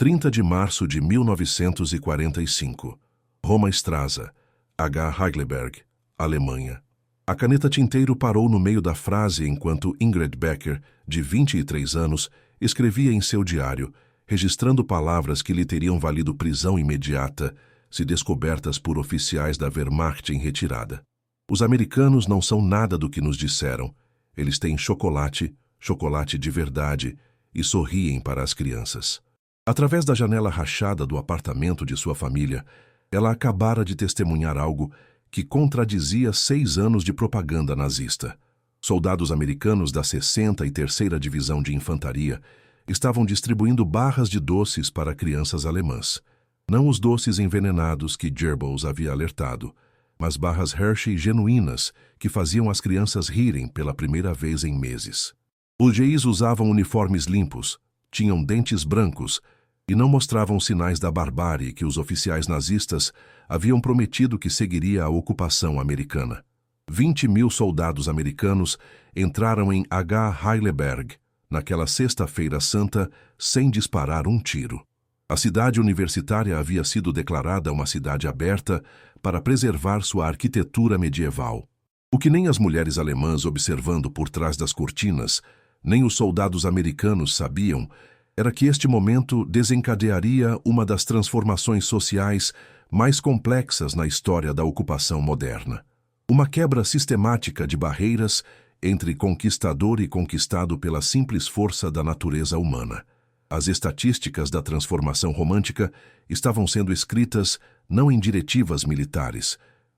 30 de março de 1945. Roma Straße, H. Heidelberg, Alemanha. A caneta tinteiro parou no meio da frase enquanto Ingrid Becker, de 23 anos, escrevia em seu diário, registrando palavras que lhe teriam valido prisão imediata se descobertas por oficiais da Wehrmacht em retirada. Os americanos não são nada do que nos disseram. Eles têm chocolate, chocolate de verdade, e sorriem para as crianças. Através da janela rachada do apartamento de sua família, ela acabara de testemunhar algo que contradizia 6 anos de propaganda nazista. Soldados americanos da 63ª Divisão de Infantaria estavam distribuindo barras de doces para crianças alemãs. Não os doces envenenados que Goebbels havia alertado, mas barras Hershey genuínas que faziam as crianças rirem pela primeira vez em meses. Os GIs usavam uniformes limpos, tinham dentes brancos e não mostravam sinais da barbárie que os oficiais nazistas haviam prometido que seguiria a ocupação americana. 20.000 soldados americanos entraram em H. Heidelberg naquela sexta-feira santa sem disparar um tiro. A cidade universitária havia sido declarada uma cidade aberta para preservar sua arquitetura medieval. O que nem as mulheres alemãs observando por trás das cortinas, nem os soldados americanos sabiam, era que este momento desencadearia uma das transformações sociais mais complexas na história da ocupação moderna. Uma quebra sistemática de barreiras entre conquistador e conquistado pela simples força da natureza humana. As estatísticas da transformação romântica estavam sendo escritas não em diretivas militares,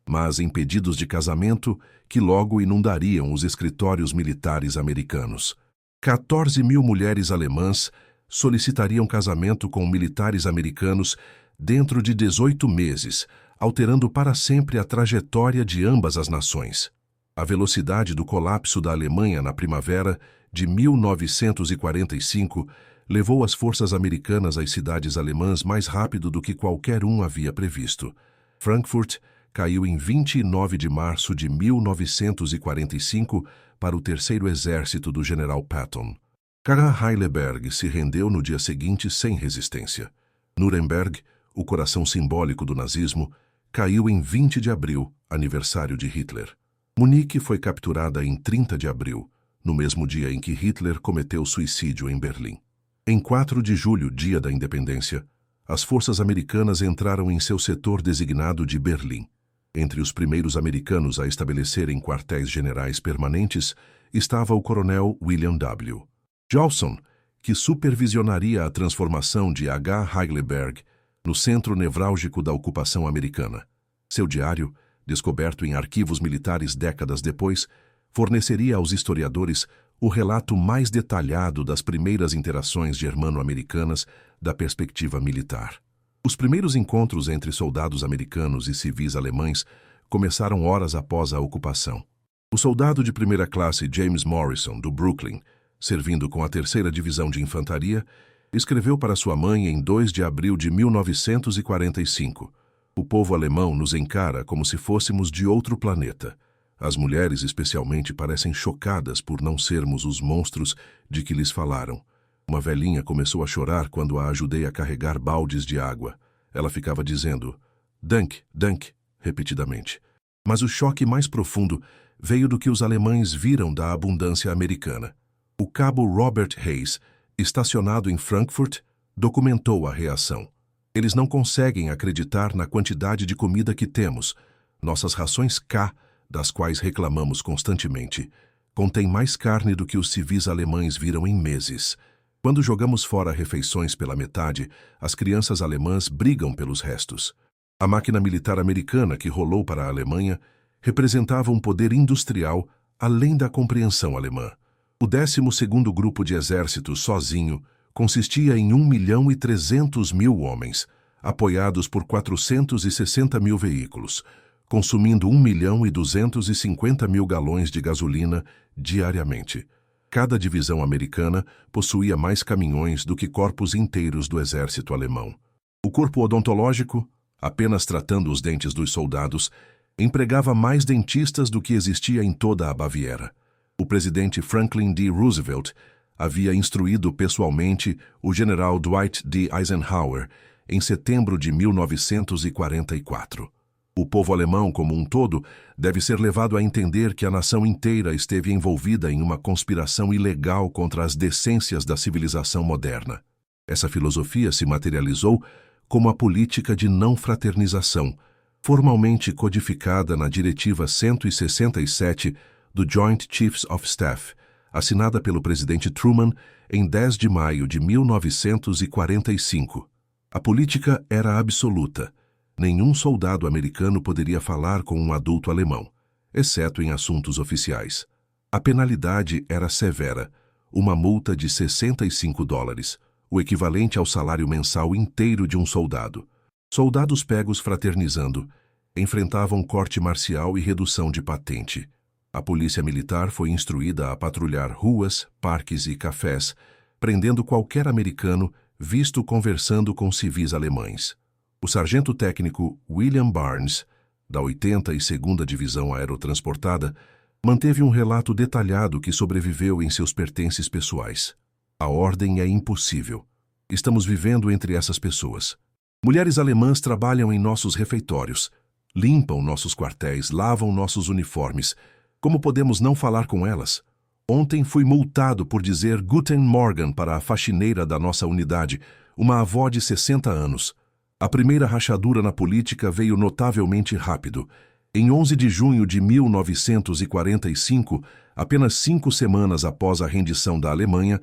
mas em pedidos de casamento que logo inundariam os escritórios militares americanos. 14.000 mulheres alemãs solicitariam casamento com militares americanos dentro de 18 meses, alterando para sempre a trajetória de ambas as nações. A velocidade do colapso da Alemanha na primavera de 1945 levou as forças americanas às cidades alemãs mais rápido do que qualquer um havia previsto. Frankfurt caiu em 29 de março de 1945 para o Terceiro Exército do general Patton. H. Heidelberg se rendeu no dia seguinte sem resistência. Nuremberg, o coração simbólico do nazismo, caiu em 20 de abril, aniversário de Hitler. Munique foi capturada em 30 de abril, no mesmo dia em que Hitler cometeu suicídio em Berlim. Em 4 de julho, dia da independência, as forças americanas entraram em seu setor designado de Berlim. Entre os primeiros americanos a estabelecerem quartéis generais permanentes estava o coronel William W. Johnson, que supervisionaria a transformação de H. Heidelberg no centro nevrálgico da ocupação americana. Seu diário, descoberto em arquivos militares décadas depois, forneceria aos historiadores o relato mais detalhado das primeiras interações germano-americanas da perspectiva militar. Os primeiros encontros entre soldados americanos e civis alemães começaram horas após a ocupação. O soldado de primeira classe James Morrison, do Brooklyn, servindo com a 3ª Divisão de Infantaria, escreveu para sua mãe em 2 de abril de 1945: "O povo alemão nos encara como se fôssemos de outro planeta. As mulheres especialmente parecem chocadas por não sermos os monstros de que lhes falaram. Uma velhinha começou a chorar quando a ajudei a carregar baldes de água. Ela ficava dizendo, 'Dank, Dank', repetidamente. Mas o choque mais profundo veio do que os alemães viram da abundância americana. O cabo Robert Hayes, estacionado em Frankfurt, documentou a reação. Eles não conseguem acreditar na quantidade de comida que temos. Nossas rações K, das quais reclamamos constantemente, contêm mais carne do que os civis alemães viram em meses. Quando jogamos fora refeições pela metade, as crianças alemãs brigam pelos restos. A máquina militar americana que rolou para a Alemanha representava um poder industrial além da compreensão alemã. O 12º Grupo de Exército, sozinho, consistia em 1.300.000 homens, apoiados por 460.000 veículos, consumindo 1.250.000 galões de gasolina diariamente. Cada divisão americana possuía mais caminhões do que corpos inteiros do exército alemão. O corpo odontológico, apenas tratando os dentes dos soldados, empregava mais dentistas do que existia em toda a Baviera. O presidente Franklin D. Roosevelt havia instruído pessoalmente o general Dwight D. Eisenhower em setembro de 1944. O povo alemão, como um todo, deve ser levado a entender que a nação inteira esteve envolvida em uma conspiração ilegal contra as decências da civilização moderna. Essa filosofia se materializou como a política de não fraternização, formalmente codificada na Diretiva 167 do Joint Chiefs of Staff, assinada pelo presidente Truman em 10 de maio de 1945. A política era absoluta. Nenhum soldado americano poderia falar com um adulto alemão, exceto em assuntos oficiais. A penalidade era severa, uma multa de $65, o equivalente ao salário mensal inteiro de um soldado. Soldados pegos fraternizando enfrentavam corte marcial e redução de patente. A polícia militar foi instruída a patrulhar ruas, parques e cafés, prendendo qualquer americano visto conversando com civis alemães. O sargento técnico William Barnes, da 82ª Divisão Aerotransportada, manteve um relato detalhado que sobreviveu em seus pertences pessoais. A ordem é impossível. Estamos vivendo entre essas pessoas. Mulheres alemãs trabalham em nossos refeitórios, limpam nossos quartéis, lavam nossos uniformes. Como podemos não falar com elas? Ontem fui multado por dizer Guten Morgen para a faxineira da nossa unidade, uma avó de 60 anos. A primeira rachadura na política veio notavelmente rápido. Em 11 de junho de 1945, apenas 5 semanas após a rendição da Alemanha,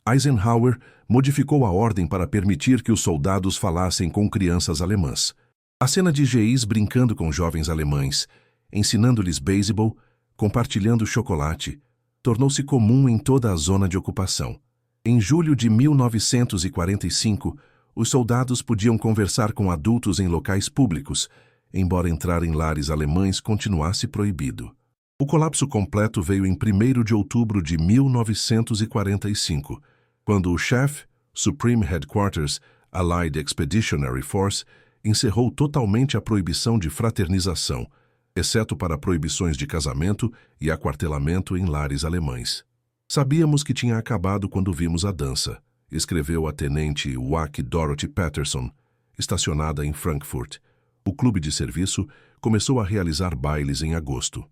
Eisenhower modificou a ordem para permitir que os soldados falassem com crianças alemãs. A cena de GIs brincando com jovens alemães, ensinando-lhes beisebol, compartilhando chocolate, tornou-se comum em toda a zona de ocupação. Em julho de 1945, os soldados podiam conversar com adultos em locais públicos, embora entrar em lares alemães continuasse proibido. O colapso completo veio em 1º de outubro de 1945, quando o chefe, Supreme Headquarters, Allied Expeditionary Force, encerrou totalmente a proibição de fraternização, exceto para proibições de casamento e aquartelamento em lares alemães. Sabíamos que tinha acabado quando vimos a dança, escreveu a tenente Wack Dorothy Patterson, estacionada em Frankfurt. O clube de serviço começou a realizar bailes em agosto.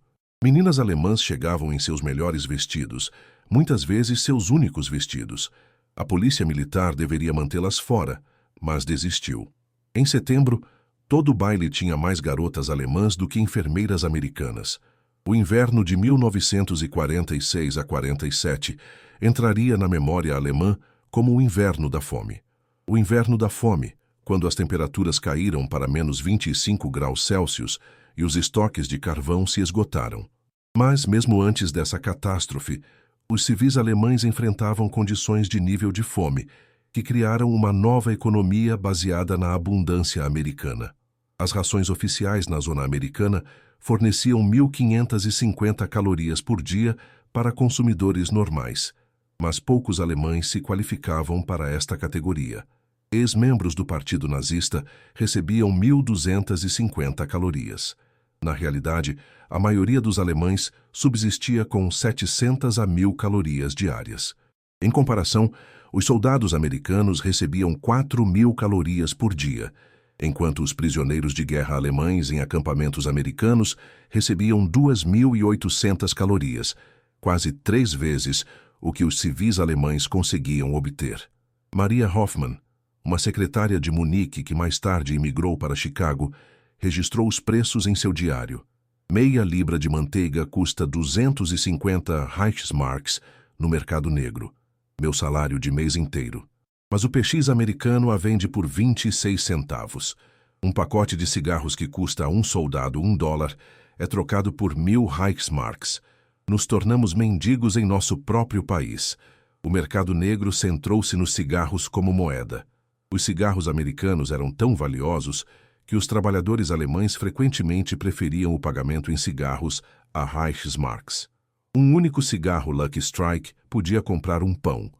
Meninas alemãs chegavam em seus melhores vestidos, muitas vezes seus únicos vestidos. A polícia militar deveria mantê-las fora, mas desistiu. Em setembro, todo baile tinha mais garotas alemãs do que enfermeiras americanas. O inverno de 1946 a 47 entraria na memória alemã como o inverno da fome. O inverno da fome, quando as temperaturas caíram para menos 25 graus Celsius e os estoques de carvão se esgotaram. Mas, mesmo antes dessa catástrofe, os civis alemães enfrentavam condições de nível de fome, que criaram uma nova economia baseada na abundância americana. As rações oficiais na zona americana forneciam 1.550 calorias por dia para consumidores normais, mas poucos alemães se qualificavam para esta categoria. Ex-membros do Partido Nazista recebiam 1.250 calorias. Na realidade, a maioria dos alemães subsistia com 700 a 1.000 calorias diárias. Em comparação, os soldados americanos recebiam 4.000 calorias por dia, enquanto os prisioneiros de guerra alemães em acampamentos americanos recebiam 2.800 calorias, quase 3 vezes o que os civis alemães conseguiam obter. Maria Hoffmann, uma secretária de Munique que mais tarde imigrou para Chicago, registrou os preços em seu diário. Meia libra de manteiga custa 250 Reichsmarks no mercado negro, meu salário de mês inteiro. Mas o PX americano a vende por 26 centavos. Um pacote de cigarros que custa a um soldado $1 é trocado por 1.000 Reichsmarks. Nos tornamos mendigos em nosso próprio país. O mercado negro centrou-se nos cigarros como moeda. Os cigarros americanos eram tão valiosos que os trabalhadores alemães frequentemente preferiam o pagamento em cigarros a Reichsmarks. Um único cigarro Lucky Strike podia comprar um pão.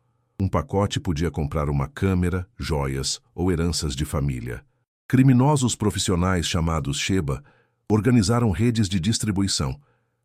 Um pacote podia comprar uma câmera, joias ou heranças de família. Criminosos profissionais chamados Sheba organizaram redes de distribuição,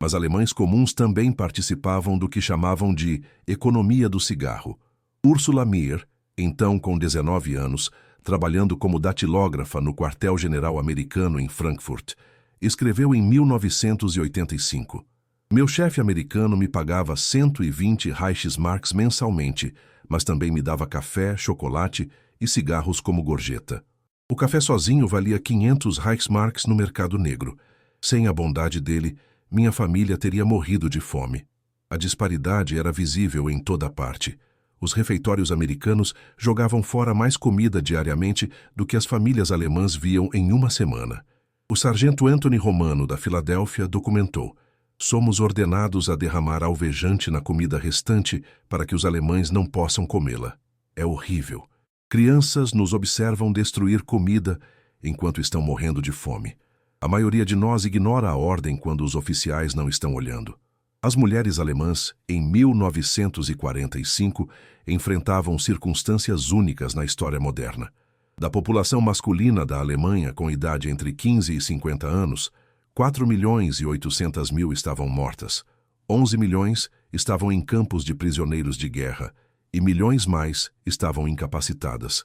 Mas alemães comuns também participavam do que chamavam de economia do cigarro. Ursula Mier, então com 19 anos, trabalhando como datilógrafa no quartel-general americano em Frankfurt, escreveu em 1985: "Meu chefe americano me pagava 120 Reichsmarks mensalmente, mas também me dava café, chocolate e cigarros como gorjeta. O café sozinho valia 500 Reichsmarks no mercado negro. Sem a bondade dele, minha família teria morrido de fome." A disparidade era visível em toda parte. Os refeitórios americanos jogavam fora mais comida diariamente do que as famílias alemãs viam em uma semana. O sargento Anthony Romano, da Filadélfia, documentou: "Somos ordenados a derramar alvejante na comida restante para que os alemães não possam comê-la. É horrível. Crianças nos observam destruir comida enquanto estão morrendo de fome. A maioria de nós ignora a ordem quando os oficiais não estão olhando." As mulheres alemãs, em 1945, enfrentavam circunstâncias únicas na história moderna. Da população masculina da Alemanha com idade entre 15 e 50 anos, 4.800.000 estavam mortas, 11 milhões estavam em campos de prisioneiros de guerra e milhões mais estavam incapacitadas.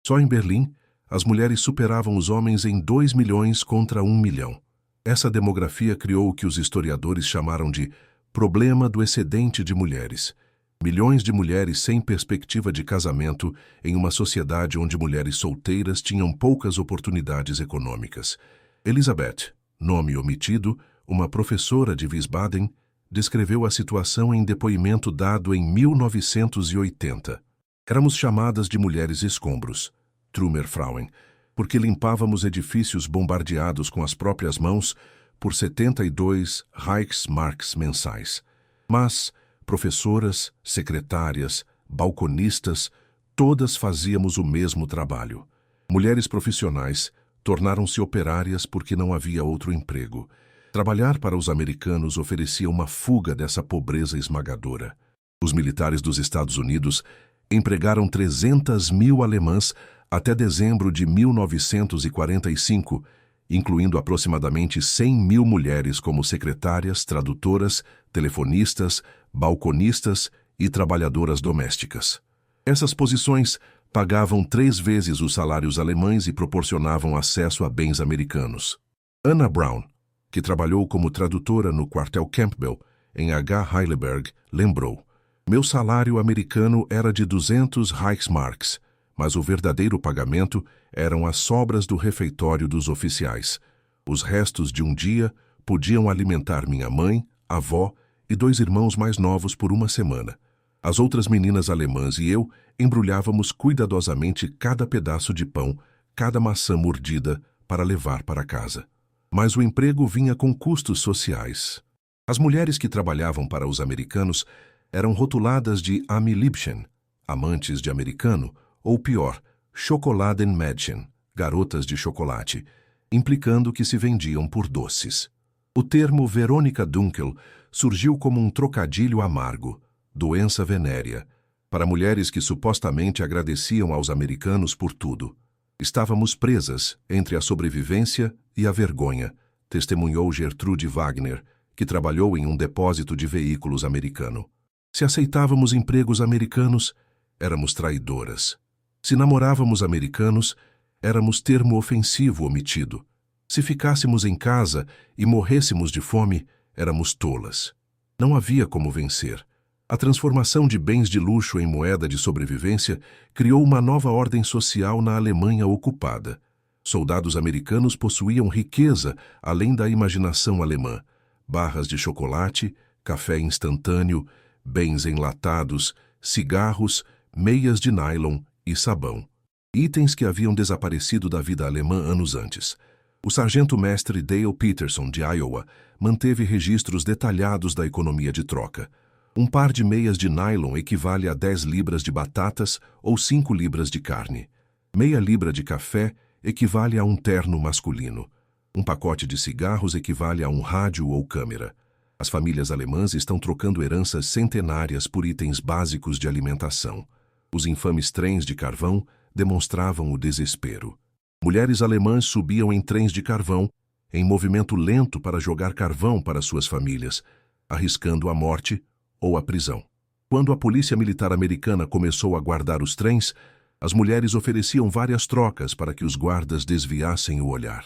Só em Berlim, as mulheres superavam os homens em 2 milhões contra 1 milhão. Essa demografia criou o que os historiadores chamaram de problema do excedente de mulheres. Milhões de mulheres sem perspectiva de casamento em uma sociedade onde mulheres solteiras tinham poucas oportunidades econômicas. Elizabeth, nome omitido, uma professora de Wiesbaden, descreveu a situação em depoimento dado em 1980. "Éramos chamadas de mulheres escombros, Trümmerfrauen, porque limpávamos edifícios bombardeados com as próprias mãos por 72 Reichsmarks mensais. Mas professoras, secretárias, balconistas, todas fazíamos o mesmo trabalho. Mulheres profissionais tornaram-se operárias porque não havia outro emprego. Trabalhar para os americanos oferecia uma fuga dessa pobreza esmagadora. Os militares dos Estados Unidos empregaram 300.000 alemãs até dezembro de 1945, incluindo aproximadamente 100.000 mulheres como secretárias, tradutoras, telefonistas, balconistas e trabalhadoras domésticas. Essas posições pagavam 3 vezes os salários alemães e proporcionavam acesso a bens americanos. Anna Brown, que trabalhou como tradutora no quartel Campbell, em H. Heidelberg, lembrou: "Meu salário americano era de 200 Reichsmarks, mas o verdadeiro pagamento eram as sobras do refeitório dos oficiais. Os restos de um dia podiam alimentar minha mãe, avó e 2 irmãos mais novos por uma semana. As outras meninas alemãs e eu embrulhávamos cuidadosamente cada pedaço de pão, cada maçã mordida, para levar para casa. Mas o emprego vinha com custos sociais. As mulheres que trabalhavam para os americanos eram rotuladas de Ami-Liebchen, amantes de americano, ou pior, Schokoladenmädchen, garotas de chocolate, implicando que se vendiam por doces. O termo Verônica Dunkel surgiu como um trocadilho amargo, doença venérea, para mulheres que supostamente agradeciam aos americanos por tudo. Estávamos presas entre a sobrevivência e a vergonha, testemunhou Gertrude Wagner, que trabalhou em um depósito de veículos americano. Se aceitávamos empregos americanos, éramos traidoras. Se namorávamos americanos, éramos termo ofensivo omitido. Se ficássemos em casa e morrêssemos de fome, éramos tolas. Não havia como vencer. A transformação de bens de luxo em moeda de sobrevivência criou uma nova ordem social na Alemanha ocupada. Soldados americanos possuíam riqueza além da imaginação alemã. Barras de chocolate, café instantâneo, bens enlatados, cigarros, meias de nylon e sabão. Itens que haviam desaparecido da vida alemã anos antes. O sargento-mestre Dale Peterson, de Iowa, manteve registros detalhados da economia de troca. Um par de meias de nylon equivale a 10 libras de batatas ou 5 libras de carne. Meia libra de café equivale a um terno masculino. Um pacote de cigarros equivale a um rádio ou câmera. As famílias alemãs estão trocando heranças centenárias por itens básicos de alimentação. Os infames trens de carvão demonstravam o desespero. Mulheres alemãs subiam em trens de carvão, em movimento lento para jogar carvão para suas famílias, arriscando a morte ou a prisão. Quando a polícia militar americana começou a guardar os trens, as mulheres ofereciam várias trocas para que os guardas desviassem o olhar.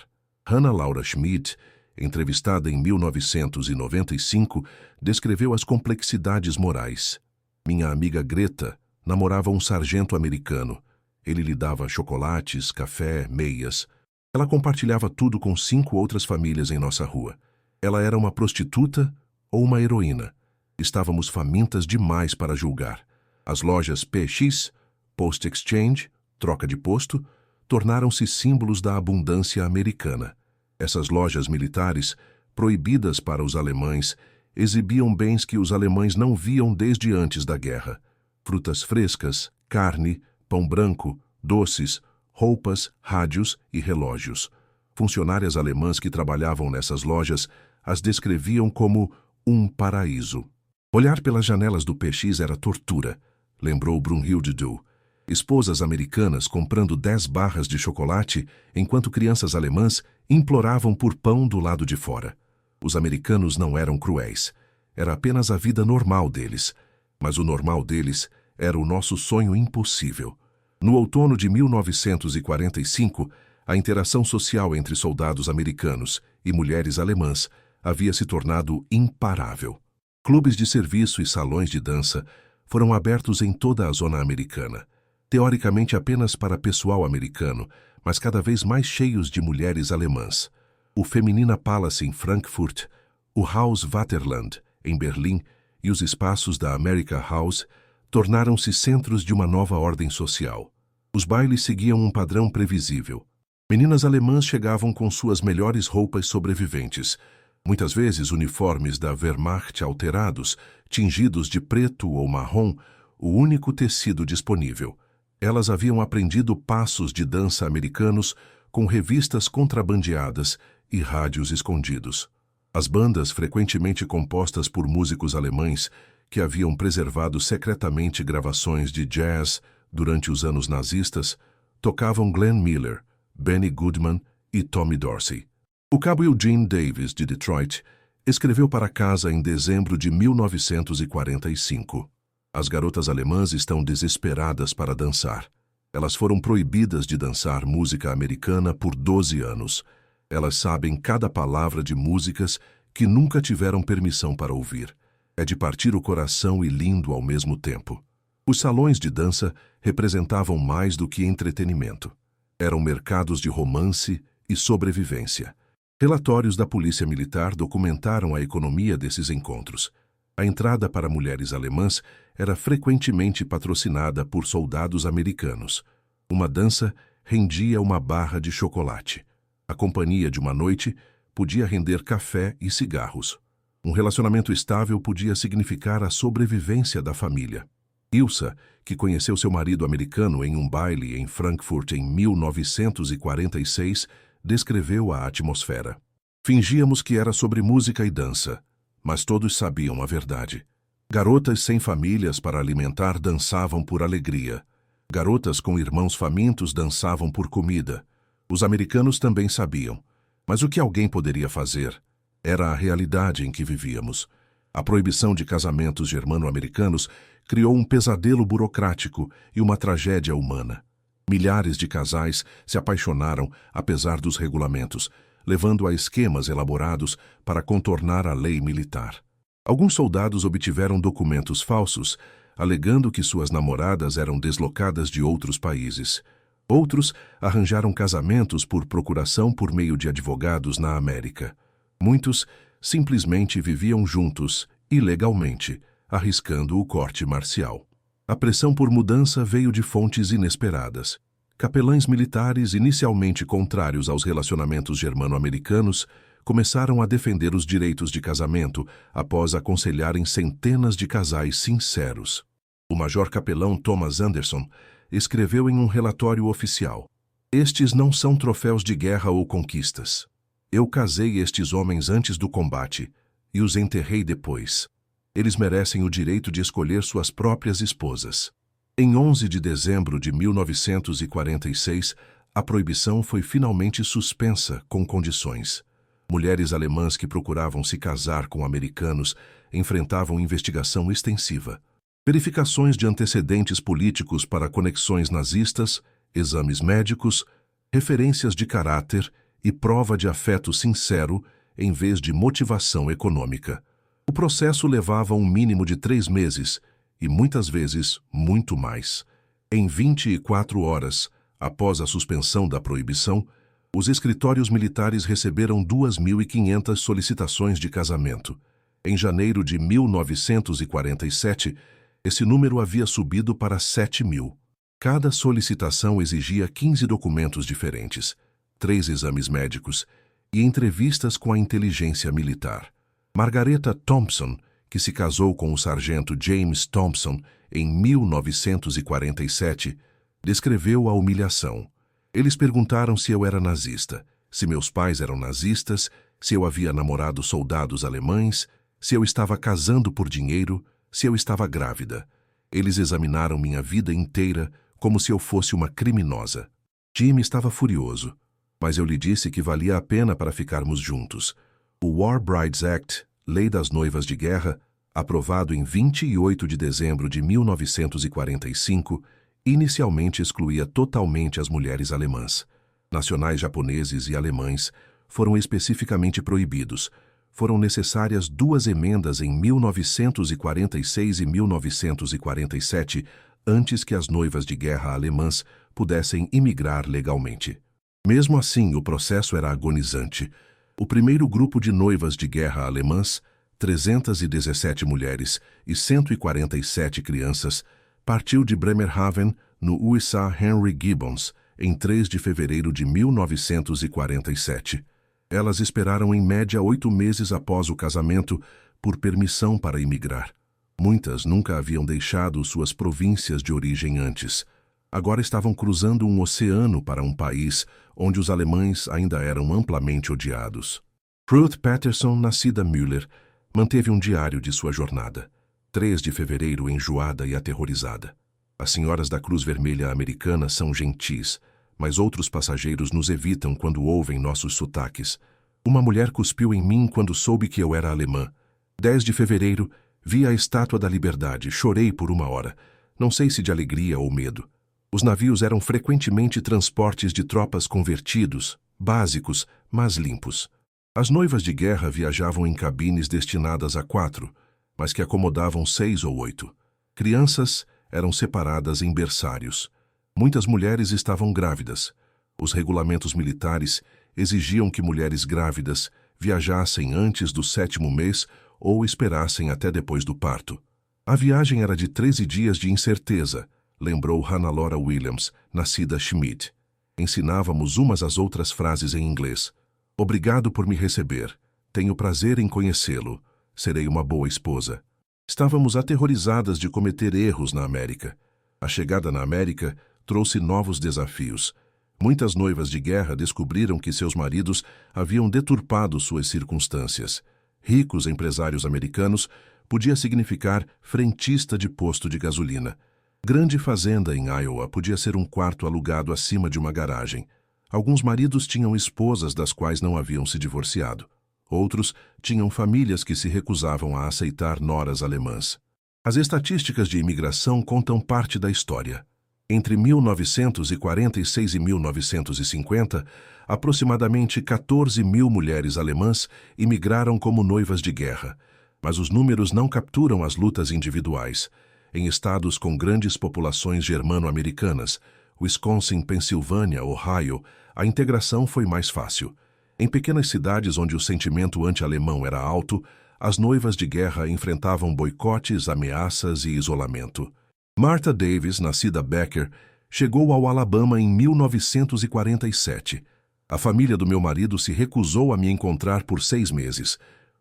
Hannah Laura Schmidt, entrevistada em 1995, descreveu as complexidades morais. Minha amiga Greta namorava um sargento americano. Ele lhe dava chocolates, café, meias. Ela compartilhava tudo com 5 outras famílias em nossa rua. Ela era uma prostituta ou uma heroína. Estávamos famintas demais para julgar. As lojas PX, Post Exchange, troca de posto, tornaram-se símbolos da abundância americana. Essas lojas militares, proibidas para os alemães, exibiam bens que os alemães não viam desde antes da guerra. Frutas frescas, carne, pão branco, doces, roupas, rádios e relógios. Funcionárias alemãs que trabalhavam nessas lojas as descreviam como um paraíso. Olhar pelas janelas do PX era tortura, lembrou Brunhilde Du. Esposas americanas comprando 10 barras de chocolate, enquanto crianças alemãs imploravam por pão do lado de fora. Os americanos não eram cruéis. Era apenas a vida normal deles. Mas o normal deles era o nosso sonho impossível. No outono de 1945, a interação social entre soldados americanos e mulheres alemãs havia se tornado imparável. Clubes de serviço e salões de dança foram abertos em toda a zona americana. Teoricamente apenas para pessoal americano, mas cada vez mais cheios de mulheres alemãs. O Feminina Palace em Frankfurt, o Haus Vaterland em Berlim e os espaços da America House tornaram-se centros de uma nova ordem social. Os bailes seguiam um padrão previsível. Meninas alemãs chegavam com suas melhores roupas sobreviventes, muitas vezes uniformes da Wehrmacht alterados, tingidos de preto ou marrom, o único tecido disponível. Elas haviam aprendido passos de dança americanos com revistas contrabandeadas e rádios escondidos. As bandas, frequentemente compostas por músicos alemães que haviam preservado secretamente gravações de jazz durante os anos nazistas, tocavam Glenn Miller, Benny Goodman e Tommy Dorsey. O cabo Eugene Davis, de Detroit, escreveu para casa em dezembro de 1945. As garotas alemãs estão desesperadas para dançar. Elas foram proibidas de dançar música americana por 12 anos. Elas sabem cada palavra de músicas que nunca tiveram permissão para ouvir. É de partir o coração e lindo ao mesmo tempo. Os salões de dança representavam mais do que entretenimento. Eram mercados de romance e sobrevivência. Relatórios da Polícia Militar documentaram a economia desses encontros. A entrada para mulheres alemãs era frequentemente patrocinada por soldados americanos. Uma dança rendia uma barra de chocolate. A companhia de uma noite podia render café e cigarros. Um relacionamento estável podia significar a sobrevivência da família. Ilsa, que conheceu seu marido americano em um baile em Frankfurt em 1946, descreveu a atmosfera. Fingíamos que era sobre música e dança, mas todos sabiam a verdade. Garotas sem famílias para alimentar dançavam por alegria. Garotas com irmãos famintos dançavam por comida. Os americanos também sabiam. Mas o que alguém poderia fazer? Era a realidade em que vivíamos. A proibição de casamentos germano-americanos criou um pesadelo burocrático e uma tragédia humana. Milhares de casais se apaixonaram apesar dos regulamentos, levando a esquemas elaborados para contornar a lei militar. Alguns soldados obtiveram documentos falsos, alegando que suas namoradas eram deslocadas de outros países. Outros arranjaram casamentos por procuração por meio de advogados na América. Muitos simplesmente viviam juntos, ilegalmente, arriscando o corte marcial. A pressão por mudança veio de fontes inesperadas. Capelães militares, inicialmente contrários aos relacionamentos germano-americanos, começaram a defender os direitos de casamento após aconselharem centenas de casais sinceros. O major capelão Thomas Anderson escreveu em um relatório oficial: "Estes não são troféus de guerra ou conquistas. Eu casei estes homens antes do combate e os enterrei depois. Eles merecem o direito de escolher suas próprias esposas." Em 11 de dezembro de 1946, a proibição foi finalmente suspensa com condições. Mulheres alemãs que procuravam se casar com americanos enfrentavam investigação extensiva. Verificações de antecedentes políticos para conexões nazistas, exames médicos, referências de caráter e prova de afeto sincero em vez de motivação econômica. O processo levava um mínimo de 3 meses e, muitas vezes, muito mais. Em 24 horas, após a suspensão da proibição, os escritórios militares receberam 2.500 solicitações de casamento. Em janeiro de 1947, esse número havia subido para 7.000. Cada solicitação exigia 15 documentos diferentes, 3 exames médicos e entrevistas com a inteligência militar. Margareta Thompson, que se casou com o sargento James Thompson em 1947, descreveu a humilhação. Eles perguntaram se eu era nazista, se meus pais eram nazistas, se eu havia namorado soldados alemães, se eu estava casando por dinheiro, se eu estava grávida. Eles examinaram minha vida inteira como se eu fosse uma criminosa. Jim estava furioso, mas eu lhe disse que valia a pena para ficarmos juntos. O War Brides Act, Lei das Noivas de Guerra, aprovado em 28 de dezembro de 1945, inicialmente excluía totalmente as mulheres alemãs. Nacionais japoneses e alemães foram especificamente proibidos. Foram necessárias 2 emendas em 1946 e 1947 antes que as noivas de guerra alemãs pudessem imigrar legalmente. Mesmo assim, o processo era agonizante. O primeiro grupo de noivas de guerra alemãs, 317 mulheres e 147 crianças, partiu de Bremerhaven, no USA Henry Gibbons, em 3 de fevereiro de 1947. Elas esperaram em média 8 meses após o casamento por permissão para imigrar. Muitas nunca haviam deixado suas províncias de origem antes. Agora estavam cruzando um oceano para um país onde os alemães ainda eram amplamente odiados. Ruth Patterson, nascida Müller, manteve um diário de sua jornada. 3 de fevereiro, enjoada e aterrorizada. As senhoras da Cruz Vermelha Americana são gentis, mas outros passageiros nos evitam quando ouvem nossos sotaques. Uma mulher cuspiu em mim quando soube que eu era alemã. 10 de fevereiro, vi a Estátua da Liberdade, chorei por 1 hora, não sei se de alegria ou medo. Os navios eram frequentemente transportes de tropas convertidos, básicos, mas limpos. As noivas de guerra viajavam em cabines destinadas a 4, mas que acomodavam 6 ou 8. Crianças eram separadas em berçários. Muitas mulheres estavam grávidas. Os regulamentos militares exigiam que mulheres grávidas viajassem antes do 7º mês ou esperassem até depois do parto. A viagem era de 13 dias de incerteza, lembrou Hannah-Laura Williams, nascida Schmidt. Ensinávamos umas às outras frases em inglês. Obrigado por me receber. Tenho prazer em conhecê-lo. Serei uma boa esposa. Estávamos aterrorizadas de cometer erros na América. A chegada na América trouxe novos desafios. Muitas noivas de guerra descobriram que seus maridos haviam deturpado suas circunstâncias. Ricos empresários americanos podia significar frentista de posto de gasolina. Grande fazenda em Iowa podia ser um quarto alugado acima de uma garagem. Alguns maridos tinham esposas das quais não haviam se divorciado. Outros tinham famílias que se recusavam a aceitar noras alemãs. As estatísticas de imigração contam parte da história. Entre 1946 e 1950, aproximadamente 14.000 mulheres alemãs imigraram como noivas de guerra. Mas os números não capturam as lutas individuais. Em estados com grandes populações germano-americanas, Wisconsin, Pensilvânia, Ohio, a integração foi mais fácil. Em pequenas cidades onde o sentimento anti-alemão era alto, as noivas de guerra enfrentavam boicotes, ameaças e isolamento. Martha Davis, nascida Becker, chegou ao Alabama em 1947. A família do meu marido se recusou a me encontrar por 6 meses.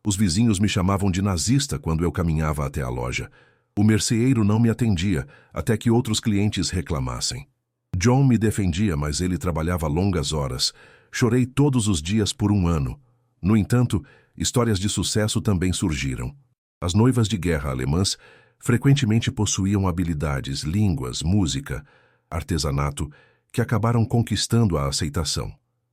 Os vizinhos me chamavam de nazista quando eu caminhava até a loja. O merceeiro não me atendia, até que outros clientes reclamassem. John me defendia, mas ele trabalhava longas horas. Chorei todos os dias por 1 ano. No entanto, histórias de sucesso também surgiram. As noivas de guerra alemãs frequentemente possuíam habilidades, línguas, música, artesanato, que acabaram conquistando a aceitação.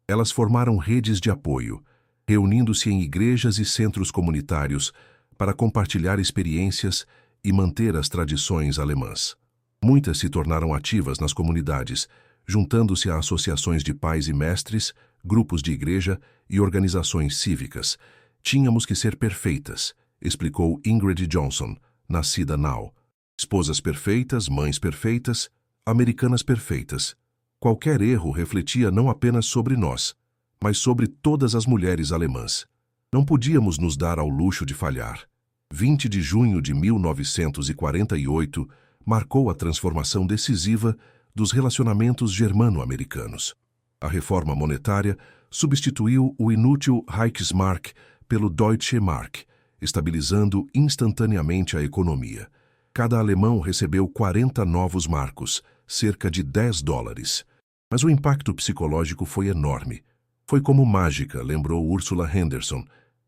Elas formaram redes de apoio. reunindo-se em igrejas e centros comunitários para compartilhar experiências e manter as tradições alemãs. Muitas se tornaram ativas nas comunidades, juntando-se a associações de pais e mestres, grupos de igreja e organizações cívicas. Tínhamos que ser perfeitas, explicou Ingrid Johnson, nascida Now. Esposas perfeitas, mães perfeitas, americanas perfeitas. Qualquer erro refletia não apenas sobre nós, mas sobre todas as mulheres alemãs. Não podíamos nos dar ao luxo de falhar. 20 de junho de 1948 marcou a transformação decisiva dos relacionamentos germano-americanos. A reforma monetária substituiu o inútil Reichsmark pelo Deutsche Mark, estabilizando instantaneamente a economia. Cada alemão recebeu 40 novos marcos, cerca de $10. Mas o impacto psicológico foi enorme. Foi como mágica, lembrou Ursula Henderson,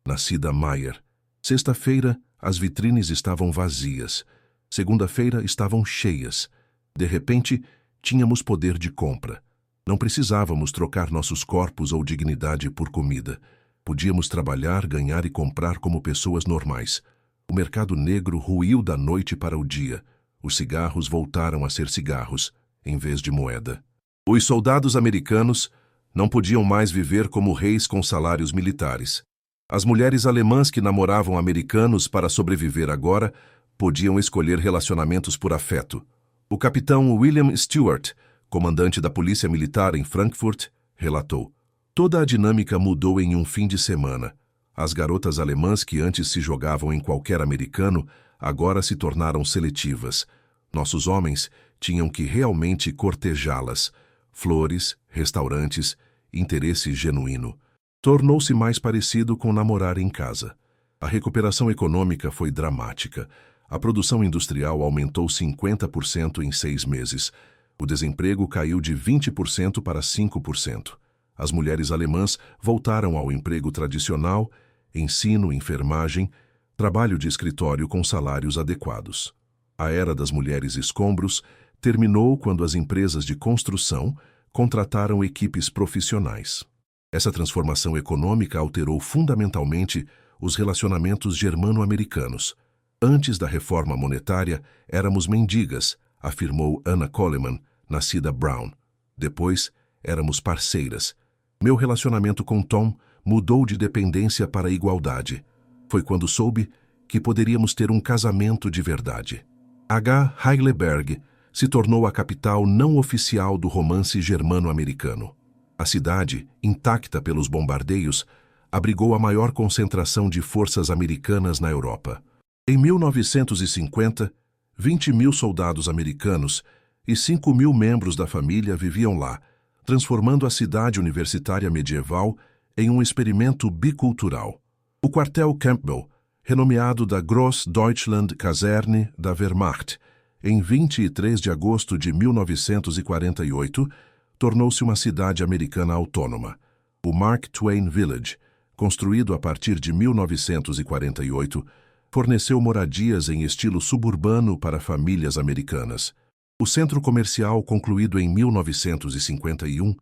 nascida Mayer. Sexta-feira, as vitrines estavam vazias. Segunda-feira, estavam cheias. De repente, tínhamos poder de compra. Não precisávamos trocar nossos corpos ou dignidade por comida. Podíamos trabalhar, ganhar e comprar como pessoas normais. O mercado negro ruiu da noite para o dia. Os cigarros voltaram a ser cigarros, em vez de moeda. Os soldados americanos não podiam mais viver como reis com salários militares. As mulheres alemãs que namoravam americanos para sobreviver agora podiam escolher relacionamentos por afeto. O capitão William Stewart, comandante da Polícia Militar em Frankfurt, relatou: toda a dinâmica mudou em um fim de semana. As garotas alemãs que antes se jogavam em qualquer americano agora se tornaram seletivas. Nossos homens tinham que realmente cortejá-las. Flores, restaurantes, interesse genuíno. Tornou-se mais parecido com namorar em casa. A recuperação econômica foi dramática. A produção industrial aumentou 50% em 6 meses. O desemprego caiu de 20% para 5%. As mulheres alemãs voltaram ao emprego tradicional, ensino, enfermagem, trabalho de escritório com salários adequados. A era das mulheres escombros terminou quando as empresas de construção contrataram equipes profissionais. Essa transformação econômica alterou fundamentalmente os relacionamentos germano-americanos. Antes da reforma monetária, éramos mendigas, afirmou Anna Coleman, nascida Brown. Depois, éramos parceiras. Meu relacionamento com Tom mudou de dependência para igualdade. Foi quando soube que poderíamos ter um casamento de verdade. H. Heidelberg se tornou a capital não oficial do romance germano-americano. A cidade, intacta pelos bombardeios, abrigou a maior concentração de forças americanas na Europa. Em 1950, 20.000 soldados americanos e 5.000 membros da família viviam lá, transformando a cidade universitária medieval em um experimento bicultural. O quartel Campbell, renomeado da Großdeutschland Kaserne da Wehrmacht, em 23 de agosto de 1948, tornou-se uma cidade americana autônoma. O Mark Twain Village, construído a partir de 1948, forneceu moradias em estilo suburbano para famílias americanas. O centro comercial, concluído em 1951,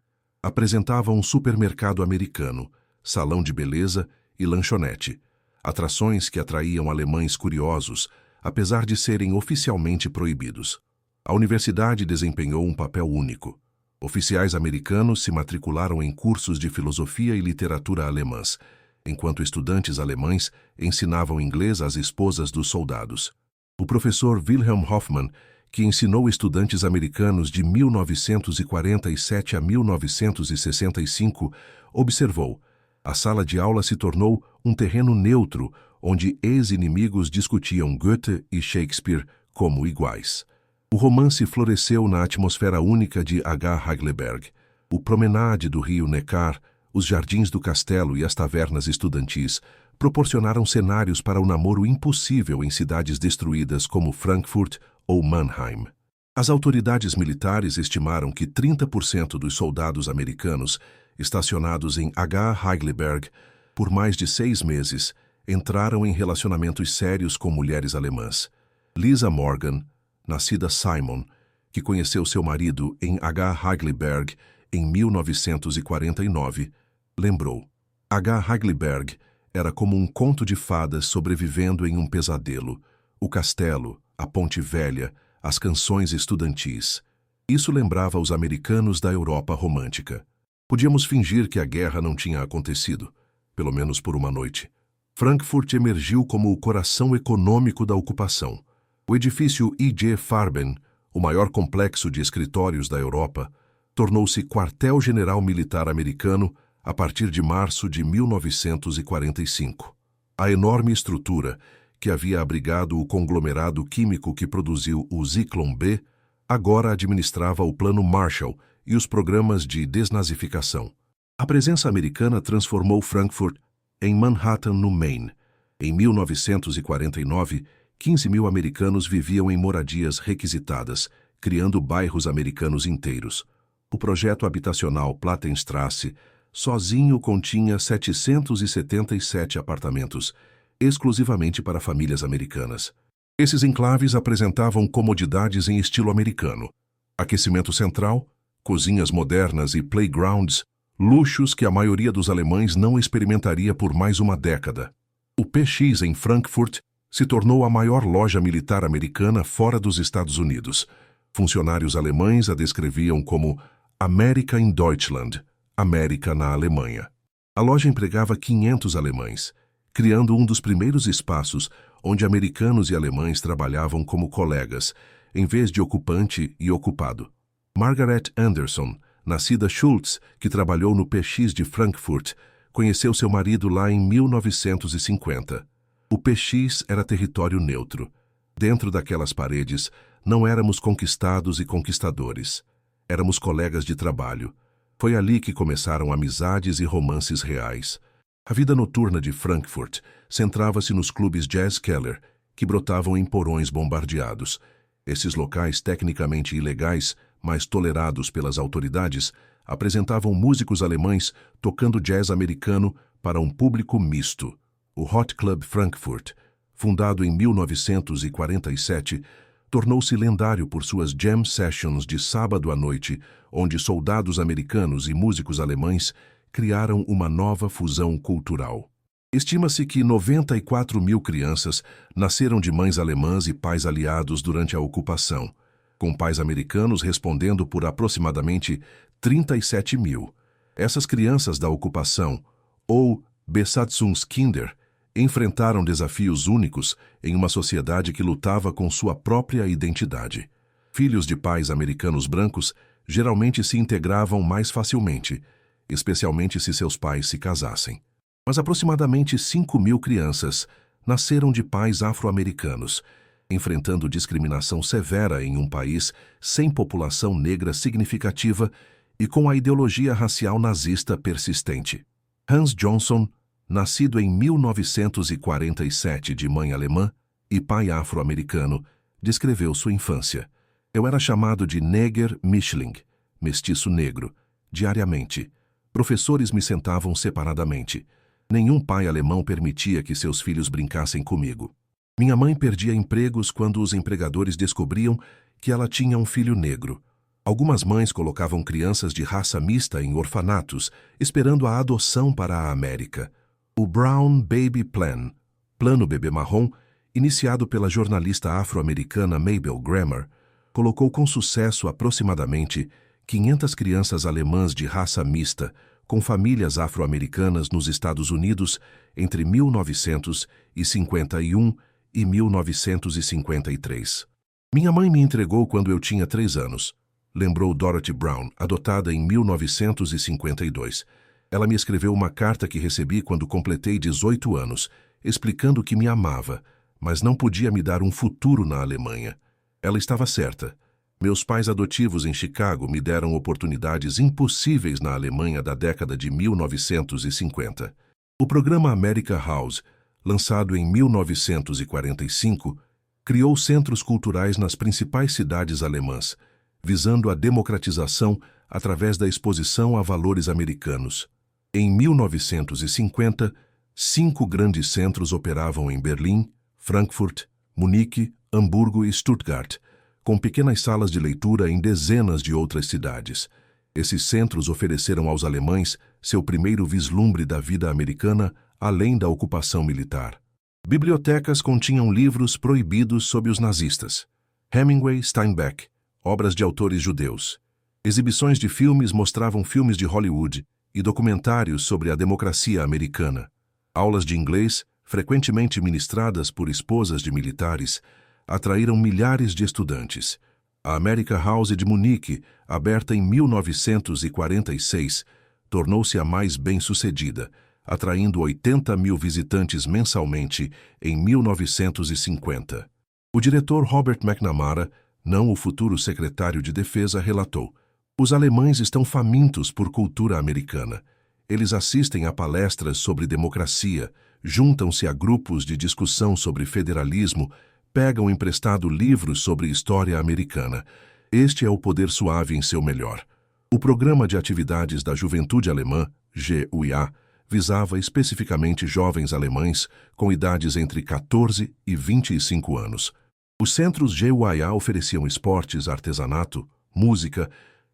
apresentava um supermercado americano, salão de beleza e lanchonete, atrações que atraíam alemães curiosos, apesar de serem oficialmente proibidos. A universidade desempenhou um papel único. Oficiais americanos se matricularam em cursos de filosofia e literatura alemãs, enquanto estudantes alemães ensinavam inglês às esposas dos soldados. O professor Wilhelm Hoffmann, que ensinou estudantes americanos de 1947 a 1965, observou: a sala de aula se tornou um terreno neutro, onde ex-inimigos discutiam Goethe e Shakespeare como iguais. O romance floresceu na atmosfera única de H. Heidelberg. O promenade do rio Neckar, os jardins do castelo e as tavernas estudantis proporcionaram cenários para o namoro impossível em cidades destruídas como Frankfurt ou Mannheim. As autoridades militares estimaram que 30% dos soldados americanos estacionados em H. Heidelberg por mais de 6 meses entraram em relacionamentos sérios com mulheres alemãs. Lisa Morgan, nascida Simon, que conheceu seu marido em H. Heidelberg em 1949, lembrou: H. Heidelberg era como um conto de fadas sobrevivendo em um pesadelo. O castelo, a ponte velha, as canções estudantis. Isso lembrava os americanos da Europa romântica. Podíamos fingir que a guerra não tinha acontecido, pelo menos por uma noite. Frankfurt emergiu como o coração econômico da ocupação. O edifício I.G. Farben, o maior complexo de escritórios da Europa, tornou-se quartel-general militar americano a partir de março de 1945. A enorme estrutura, que havia abrigado o conglomerado químico que produziu o Zyklon B, agora administrava o Plano Marshall e os programas de desnazificação. A presença americana transformou Frankfurt em Manhattan, no Maine. Em 1949, 15 mil americanos viviam em moradias requisitadas, criando bairros americanos inteiros. O projeto habitacional Plattenstrasse sozinho continha 777 apartamentos, exclusivamente para famílias americanas. Esses enclaves apresentavam comodidades em estilo americano. Aquecimento central, cozinhas modernas e playgrounds, luxos que a maioria dos alemães não experimentaria por mais uma década. O PX em Frankfurt se tornou a maior loja militar americana fora dos Estados Unidos. Funcionários alemães a descreviam como Amerika in Deutschland, América na Alemanha. A loja empregava 500 alemães, criando um dos primeiros espaços onde americanos e alemães trabalhavam como colegas, em vez de ocupante e ocupado. Margaret Anderson, nascida Schultz, que trabalhou no PX de Frankfurt, conheceu seu marido lá em 1950. O PX era território neutro. Dentro daquelas paredes, não éramos conquistados e conquistadores. Éramos colegas de trabalho. Foi ali que começaram amizades e romances reais. A vida noturna de Frankfurt centrava-se nos clubes Jazz Keller, que brotavam em porões bombardeados. Esses locais tecnicamente ilegais, mas tolerados pelas autoridades, apresentavam músicos alemães tocando jazz americano para um público misto. O Hot Club Frankfurt, fundado em 1947, tornou-se lendário por suas jam sessions de sábado à noite, onde soldados americanos e músicos alemães criaram uma nova fusão cultural. Estima-se que 94 mil crianças nasceram de mães alemãs e pais aliados durante a ocupação, com pais americanos respondendo por aproximadamente 37 mil. Essas crianças da ocupação, ou Besatzungskinder, enfrentaram desafios únicos em uma sociedade que lutava com sua própria identidade. Filhos de pais americanos brancos geralmente se integravam mais facilmente, especialmente se seus pais se casassem. Mas aproximadamente 5 mil crianças nasceram de pais afro-americanos, enfrentando discriminação severa em um país sem população negra significativa e com a ideologia racial nazista persistente. Hans Johnson, nascido em 1947 de mãe alemã e pai afro-americano, descreveu sua infância. Eu era chamado de Neger Mischling, mestiço negro, diariamente. Professores me sentavam separadamente. Nenhum pai alemão permitia que seus filhos brincassem comigo. Minha mãe perdia empregos quando os empregadores descobriam que ela tinha um filho negro. Algumas mães colocavam crianças de raça mista em orfanatos, esperando a adoção para a América. O Brown Baby Plan, Plano Bebê Marrom, iniciado pela jornalista afro-americana Mabel Grammer, colocou com sucesso aproximadamente 500 crianças alemãs de raça mista com famílias afro-americanas nos Estados Unidos entre 1951 e 1953. Minha mãe me entregou quando eu tinha 3 anos, lembrou Dorothy Brown, adotada em 1952. Ela me escreveu uma carta que recebi quando completei 18 anos, explicando que me amava, mas não podia me dar um futuro na Alemanha. Ela estava certa. Meus pais adotivos em Chicago me deram oportunidades impossíveis na Alemanha da década de 1950. O programa America House, lançado em 1945, criou centros culturais nas principais cidades alemãs, visando a democratização através da exposição a valores americanos. Em 1950, 5 grandes centros operavam em Berlim, Frankfurt, Munique, Hamburgo e Stuttgart, com pequenas salas de leitura em dezenas de outras cidades. Esses centros ofereceram aos alemães seu primeiro vislumbre da vida americana além da ocupação militar. Bibliotecas continham livros proibidos sob os nazistas. Hemingway, Steinbeck, obras de autores judeus. Exibições de filmes mostravam filmes de Hollywood e documentários sobre a democracia americana. Aulas de inglês, frequentemente ministradas por esposas de militares, atraíram milhares de estudantes. A America House de Munique, aberta em 1946, tornou-se a mais bem-sucedida, atraindo 80 mil visitantes mensalmente em 1950. O diretor Robert McNamara, não o futuro secretário de Defesa, relatou: "Os alemães estão famintos por cultura americana. Eles assistem a palestras sobre democracia, juntam-se a grupos de discussão sobre federalismo, pegam emprestado livros sobre história americana. Este é o poder suave em seu melhor." O Programa de Atividades da Juventude Alemã, GUIA, visava especificamente jovens alemães com idades entre 14 e 25 anos. Os centros GUIA ofereciam esportes, artesanato, música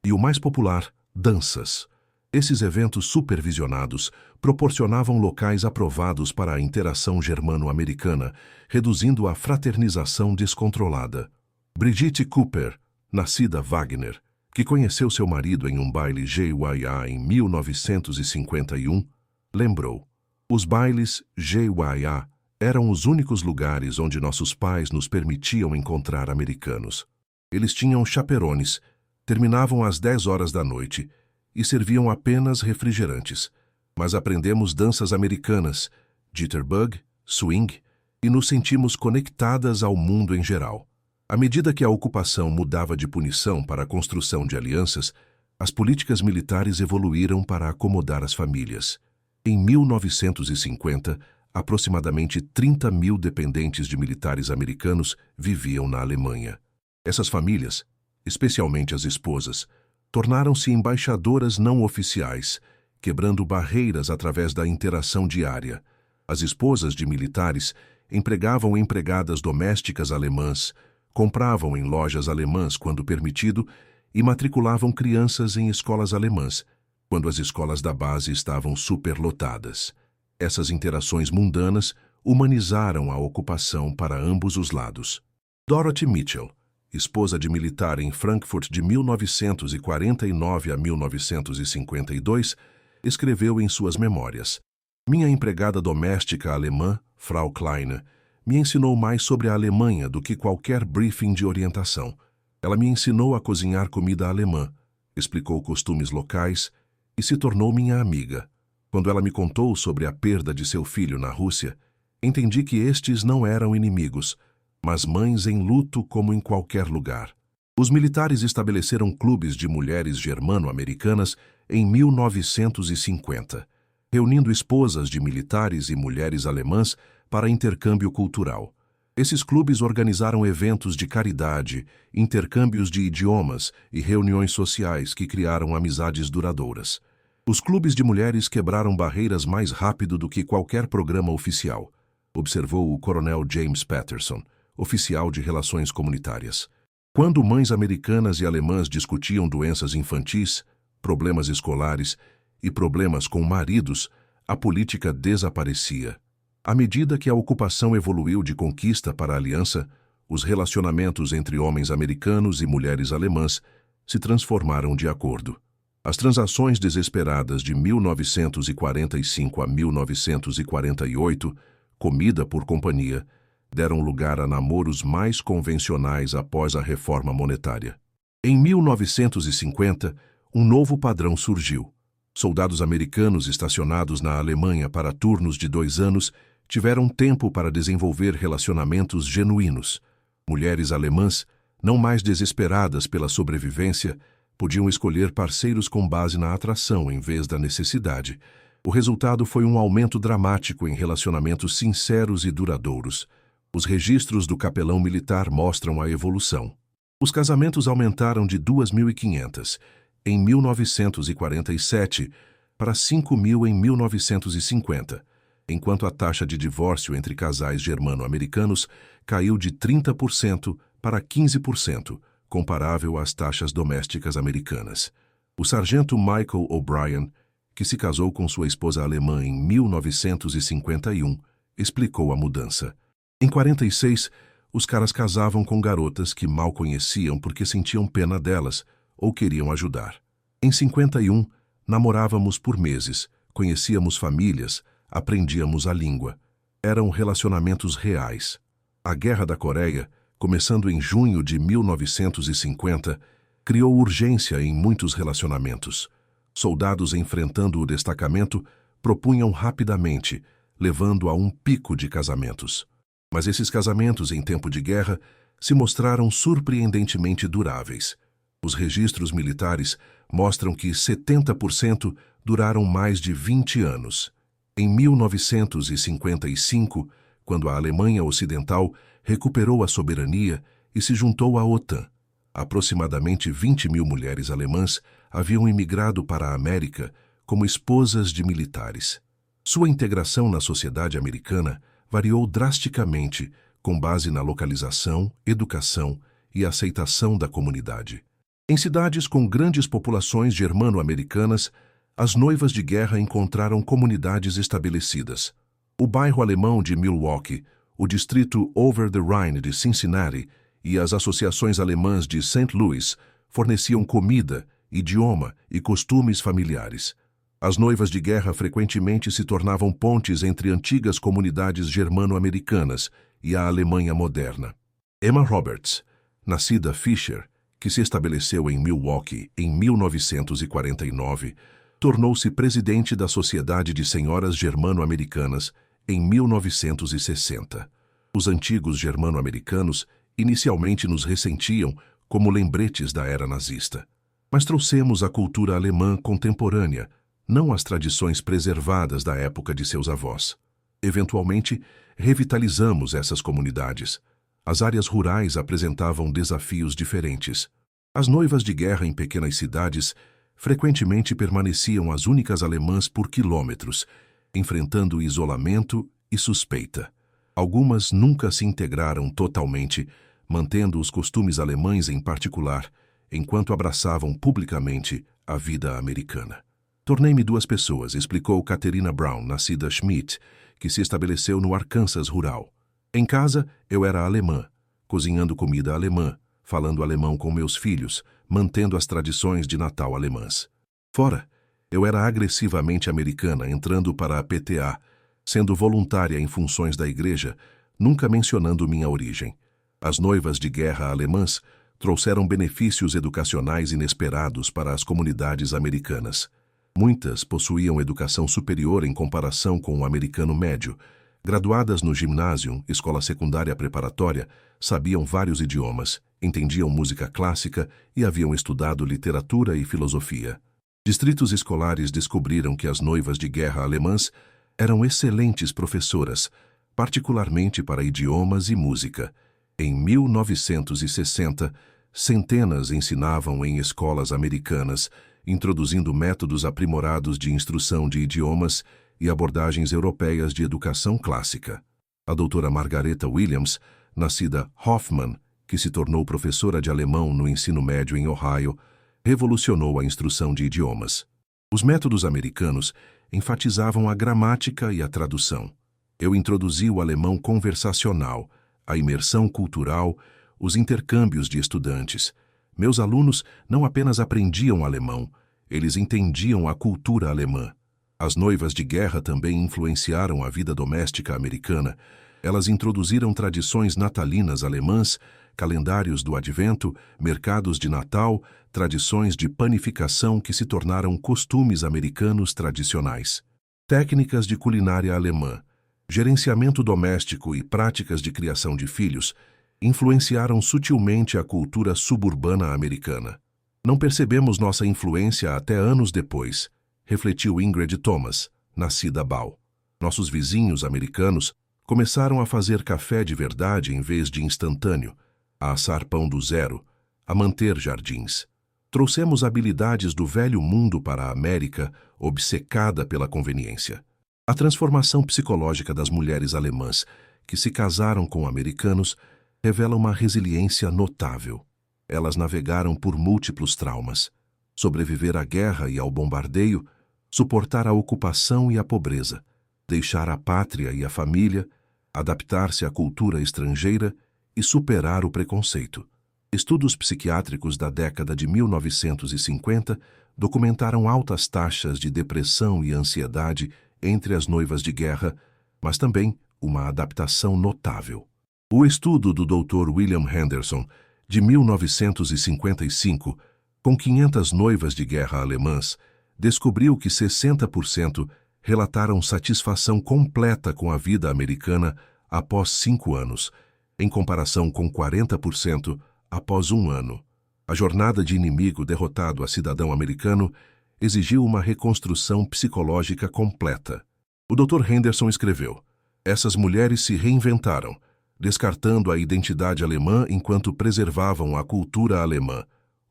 e, o mais popular, danças. Esses eventos supervisionados proporcionavam locais aprovados para a interação germano-americana, reduzindo a fraternização descontrolada. Brigitte Cooper, nascida Wagner, que conheceu seu marido em um baile GUIA em 1951, lembrou: "Os bailes GUIA eram os únicos lugares onde nossos pais nos permitiam encontrar americanos. Eles tinham chaperones, terminavam às 10 horas da noite e serviam apenas refrigerantes. Mas aprendemos danças americanas, jitterbug, swing, e nos sentimos conectadas ao mundo em geral." À medida que a ocupação mudava de punição para a construção de alianças, as políticas militares evoluíram para acomodar as famílias. Em 1950, aproximadamente 30 mil dependentes de militares americanos viviam na Alemanha. Essas famílias, especialmente as esposas, tornaram-se embaixadoras não oficiais, quebrando barreiras através da interação diária. As esposas de militares empregavam empregadas domésticas alemãs, compravam em lojas alemãs quando permitido e matriculavam crianças em escolas alemãs, quando as escolas da base estavam superlotadas. Essas interações mundanas humanizaram a ocupação para ambos os lados. Dorothy Mitchell, esposa de militar em Frankfurt de 1949 a 1952, escreveu em suas memórias: "Minha empregada doméstica alemã, Frau Kleine, me ensinou mais sobre a Alemanha do que qualquer briefing de orientação. Ela me ensinou a cozinhar comida alemã, explicou costumes locais e se tornou minha amiga. Quando ela me contou sobre a perda de seu filho na Rússia, entendi que estes não eram inimigos, mas mães em luto como em qualquer lugar." Os militares estabeleceram clubes de mulheres germano-americanas em 1950, reunindo esposas de militares e mulheres alemãs para intercâmbio cultural. Esses clubes organizaram eventos de caridade, intercâmbios de idiomas e reuniões sociais que criaram amizades duradouras. Os clubes de mulheres quebraram barreiras mais rápido do que qualquer programa oficial, observou o coronel James Patterson, oficial de relações comunitárias. Quando mães americanas e alemãs discutiam doenças infantis, problemas escolares e problemas com maridos, a política desaparecia. À medida que a ocupação evoluiu de conquista para aliança, os relacionamentos entre homens americanos e mulheres alemãs se transformaram de acordo. As transações desesperadas de 1945 a 1948, comida por companhia, deram lugar a namoros mais convencionais após a reforma monetária. Em 1950, um novo padrão surgiu. Soldados americanos estacionados na Alemanha para turnos de 2 anos tiveram tempo para desenvolver relacionamentos genuínos. Mulheres alemãs, não mais desesperadas pela sobrevivência, podiam escolher parceiros com base na atração em vez da necessidade. O resultado foi um aumento dramático em relacionamentos sinceros e duradouros. Os registros do capelão militar mostram a evolução. Os casamentos aumentaram de 2.500 em 1947 para 5.000 em 1950, enquanto a taxa de divórcio entre casais germano-americanos caiu de 30% para 15%, comparável às taxas domésticas americanas. O sargento Michael O'Brien, que se casou com sua esposa alemã em 1951, explicou a mudança. Em 46, os caras casavam com garotas que mal conheciam porque sentiam pena delas ou queriam ajudar. Em 51, namorávamos por meses, conhecíamos famílias, aprendíamos a língua. Eram relacionamentos reais. A Guerra da Coreia, começando em junho de 1950, criou urgência em muitos relacionamentos. Soldados enfrentando o destacamento propunham rapidamente, levando a um pico de casamentos. Mas esses casamentos em tempo de guerra se mostraram surpreendentemente duráveis. Os registros militares mostram que 70% duraram mais de 20 anos. Em 1955, quando a Alemanha Ocidental recuperou a soberania e se juntou à OTAN, aproximadamente 20 mil mulheres alemãs haviam imigrado para a América como esposas de militares. Sua integração na sociedade americana variou drasticamente com base na localização, educação e aceitação da comunidade. Em cidades com grandes populações germano-americanas, as noivas de guerra encontraram comunidades estabelecidas. O bairro alemão de Milwaukee, o distrito Over the Rhine de Cincinnati e as associações alemãs de St. Louis forneciam comida, idioma e costumes familiares. As noivas de guerra frequentemente se tornavam pontes entre antigas comunidades germano-americanas e a Alemanha moderna. Emma Roberts, nascida Fisher, que se estabeleceu em Milwaukee em 1949, tornou-se presidente da Sociedade de Senhoras Germano-Americanas em 1960. Os antigos germano-americanos inicialmente nos ressentiam como lembretes da era nazista. Mas trouxemos a cultura alemã contemporânea, não as tradições preservadas da época de seus avós. Eventualmente, revitalizamos essas comunidades. As áreas rurais apresentavam desafios diferentes. As noivas de guerra em pequenas cidades frequentemente permaneciam as únicas alemãs por quilômetros, enfrentando isolamento e suspeita. Algumas nunca se integraram totalmente, mantendo os costumes alemães em particular, enquanto abraçavam publicamente a vida americana. Tornei-me duas pessoas, explicou Katerina Brown, nascida Schmidt, que se estabeleceu no Arkansas rural. Em casa, eu era alemã, cozinhando comida alemã, falando alemão com meus filhos, mantendo as tradições de Natal alemãs. Fora, eu era agressivamente americana, entrando para a PTA, sendo voluntária em funções da igreja, nunca mencionando minha origem. As noivas de guerra alemãs trouxeram benefícios educacionais inesperados para as comunidades americanas. Muitas possuíam educação superior em comparação com o americano médio. Graduadas no ginásio, escola secundária preparatória, sabiam vários idiomas, entendiam música clássica e haviam estudado literatura e filosofia. Distritos escolares descobriram que as noivas de guerra alemãs eram excelentes professoras, particularmente para idiomas e música. Em 1960, centenas ensinavam em escolas americanas, introduzindo métodos aprimorados de instrução de idiomas e abordagens europeias de educação clássica. A doutora Margareta Williams, nascida Hoffman, que se tornou professora de alemão no ensino médio em Ohio, revolucionou a instrução de idiomas. Os métodos americanos enfatizavam a gramática e a tradução. Eu introduzi o alemão conversacional, a imersão cultural, os intercâmbios de estudantes. Meus alunos não apenas aprendiam alemão, eles entendiam a cultura alemã. As noivas de guerra também influenciaram a vida doméstica americana. Elas introduziram tradições natalinas alemãs, calendários do Advento, mercados de Natal, tradições de panificação que se tornaram costumes americanos tradicionais. Técnicas de culinária alemã, gerenciamento doméstico e práticas de criação de filhos influenciaram sutilmente a cultura suburbana americana. Não percebemos nossa influência até anos depois, refletiu Ingrid Thomas, nascida Bal. Nossos vizinhos americanos começaram a fazer café de verdade em vez de instantâneo, a assar pão do zero, a manter jardins. Trouxemos habilidades do velho mundo para a América, obcecada pela conveniência. A transformação psicológica das mulheres alemãs que se casaram com americanos revela uma resiliência notável. Elas navegaram por múltiplos traumas. sobreviver à guerra e ao bombardeio, suportar a ocupação e a pobreza, deixar a pátria e a família, adaptar-se à cultura estrangeira e superar o preconceito. Estudos psiquiátricos da década de 1950 documentaram altas taxas de depressão e ansiedade entre as noivas de guerra, mas também uma adaptação notável. O estudo do Dr. William Henderson, de 1955, com 500 noivas de guerra alemãs, descobriu que 60% relataram satisfação completa com a vida americana após 5 anos, em comparação com 40% após 1 ano. A jornada de inimigo derrotado a cidadão americano exigiu uma reconstrução psicológica completa. O Dr. Henderson escreveu: essas mulheres se reinventaram, descartando a identidade alemã enquanto preservavam a cultura alemã,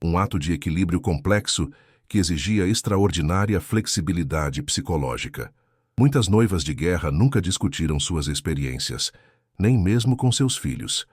um ato de equilíbrio complexo que exigia extraordinária flexibilidade psicológica. Muitas noivas de guerra nunca discutiram suas experiências, nem mesmo com seus filhos.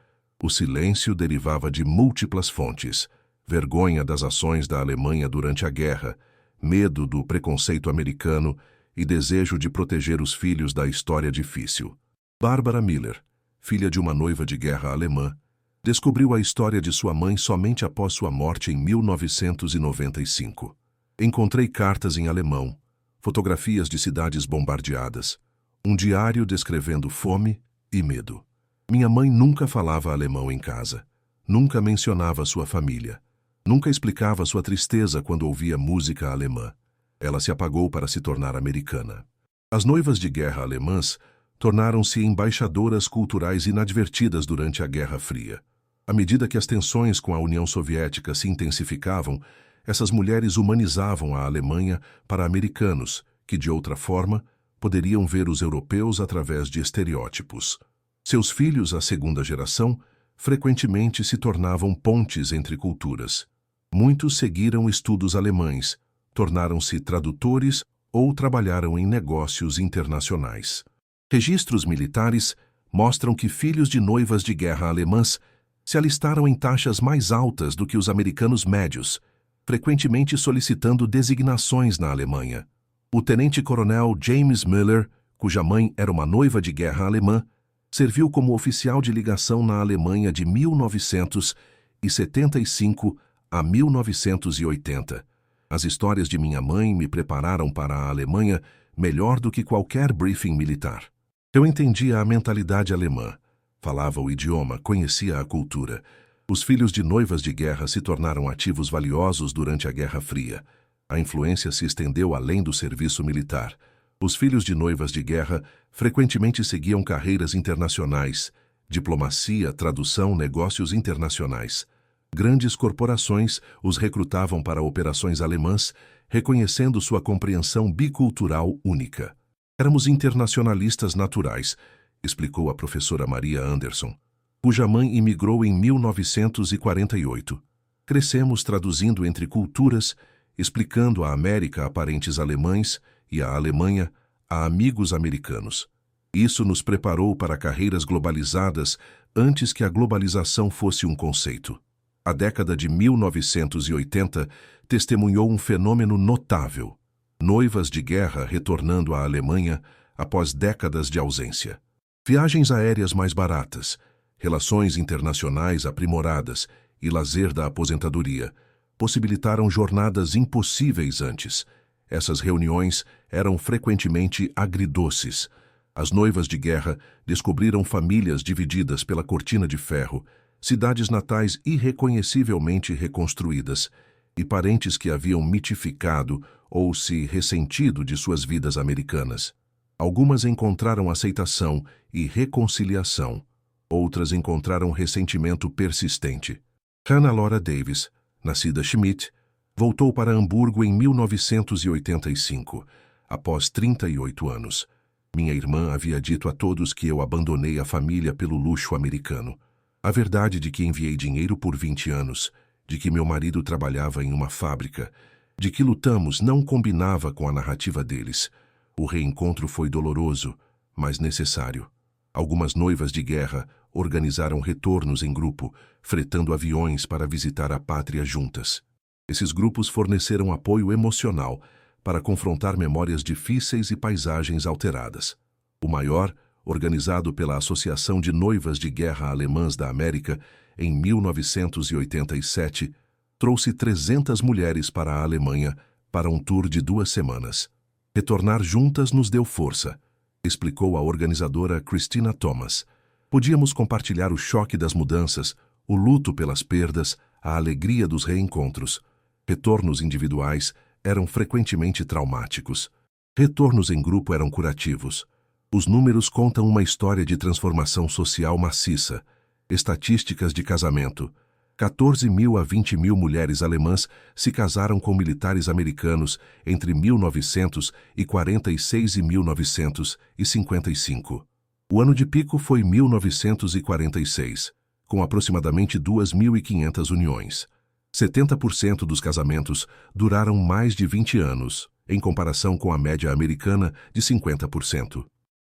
O silêncio derivava de múltiplas fontes: vergonha das ações da Alemanha durante a guerra, medo do preconceito americano e desejo de proteger os filhos da história difícil. Barbara Miller, filha de uma noiva de guerra alemã, descobriu a história de sua mãe somente após sua morte em 1995. Encontrei cartas em alemão, fotografias de cidades bombardeadas, um diário descrevendo fome e medo. Minha mãe nunca falava alemão em casa, nunca mencionava sua família, nunca explicava sua tristeza quando ouvia música alemã. Ela se apagou para se tornar americana. As noivas de guerra alemãs tornaram-se embaixadoras culturais inadvertidas durante a Guerra Fria. À medida que as tensões com a União Soviética se intensificavam, essas mulheres humanizavam a Alemanha para americanos que, de outra forma, poderiam ver os europeus através de estereótipos. Seus filhos, a segunda geração, frequentemente se tornavam pontes entre culturas. Muitos seguiram estudos alemães, tornaram-se tradutores ou trabalharam em negócios internacionais. Registros militares mostram que filhos de noivas de guerra alemãs se alistaram em taxas mais altas do que os americanos médios, frequentemente solicitando designações na Alemanha. O tenente-coronel James Miller, cuja mãe era uma noiva de guerra alemã, serviu como oficial de ligação na Alemanha de 1975 a 1980. As histórias de minha mãe me prepararam para a Alemanha melhor do que qualquer briefing militar. Eu entendia a mentalidade alemã, falava o idioma, conhecia a cultura. Os filhos de noivas de guerra se tornaram ativos valiosos durante a Guerra Fria. A influência se estendeu além do serviço militar. Os filhos de noivas de guerra frequentemente seguiam carreiras internacionais, diplomacia, tradução, negócios internacionais. Grandes corporações os recrutavam para operações alemãs, reconhecendo sua compreensão bicultural única. Éramos internacionalistas naturais, explicou a professora Maria Anderson, cuja mãe imigrou em 1948. Crescemos traduzindo entre culturas, explicando a América a parentes alemães e a Alemanha a amigos americanos. Isso nos preparou para carreiras globalizadas antes que a globalização fosse um conceito. A década de 1980 testemunhou um fenômeno notável: noivas de guerra retornando à Alemanha após décadas de ausência. Viagens aéreas mais baratas, relações internacionais aprimoradas e lazer da aposentadoria possibilitaram jornadas impossíveis antes. Essas reuniões eram frequentemente agridoces. As noivas de guerra descobriram famílias divididas pela cortina de ferro, cidades natais irreconhecivelmente reconstruídas e parentes que haviam mitificado ou se ressentido de suas vidas americanas. Algumas encontraram aceitação e reconciliação, outras encontraram ressentimento persistente. Hannah Laura Davis, nascida Schmidt, voltou para Hamburgo em 1985, após 38 anos. Minha irmã havia dito a todos que eu abandonei a família pelo luxo americano. A verdade de que enviei dinheiro por 20 anos, de que meu marido trabalhava em uma fábrica, de que lutamos não combinava com a narrativa deles. O reencontro foi doloroso, mas necessário. Algumas noivas de guerra organizaram retornos em grupo, fretando aviões para visitar a pátria juntas. Esses grupos forneceram apoio emocional para confrontar memórias difíceis e paisagens alteradas. O maior, organizado pela Associação de Noivas de Guerra Alemãs da América, em 1987, trouxe 300 mulheres para a Alemanha para um tour de 2 semanas. Retornar juntas nos deu força, explicou a organizadora Christina Thomas. Podíamos compartilhar o choque das mudanças, o luto pelas perdas, a alegria dos reencontros. Retornos individuais eram frequentemente traumáticos. Retornos em grupo eram curativos. Os números contam uma história de transformação social maciça. Estatísticas de casamento. 14.000 a 20.000 mulheres alemãs se casaram com militares americanos entre 1946 e 1955. O ano de pico foi 1946, com aproximadamente 2.500 uniões. 70% dos casamentos duraram mais de 20 anos, em comparação com a média americana de 50%.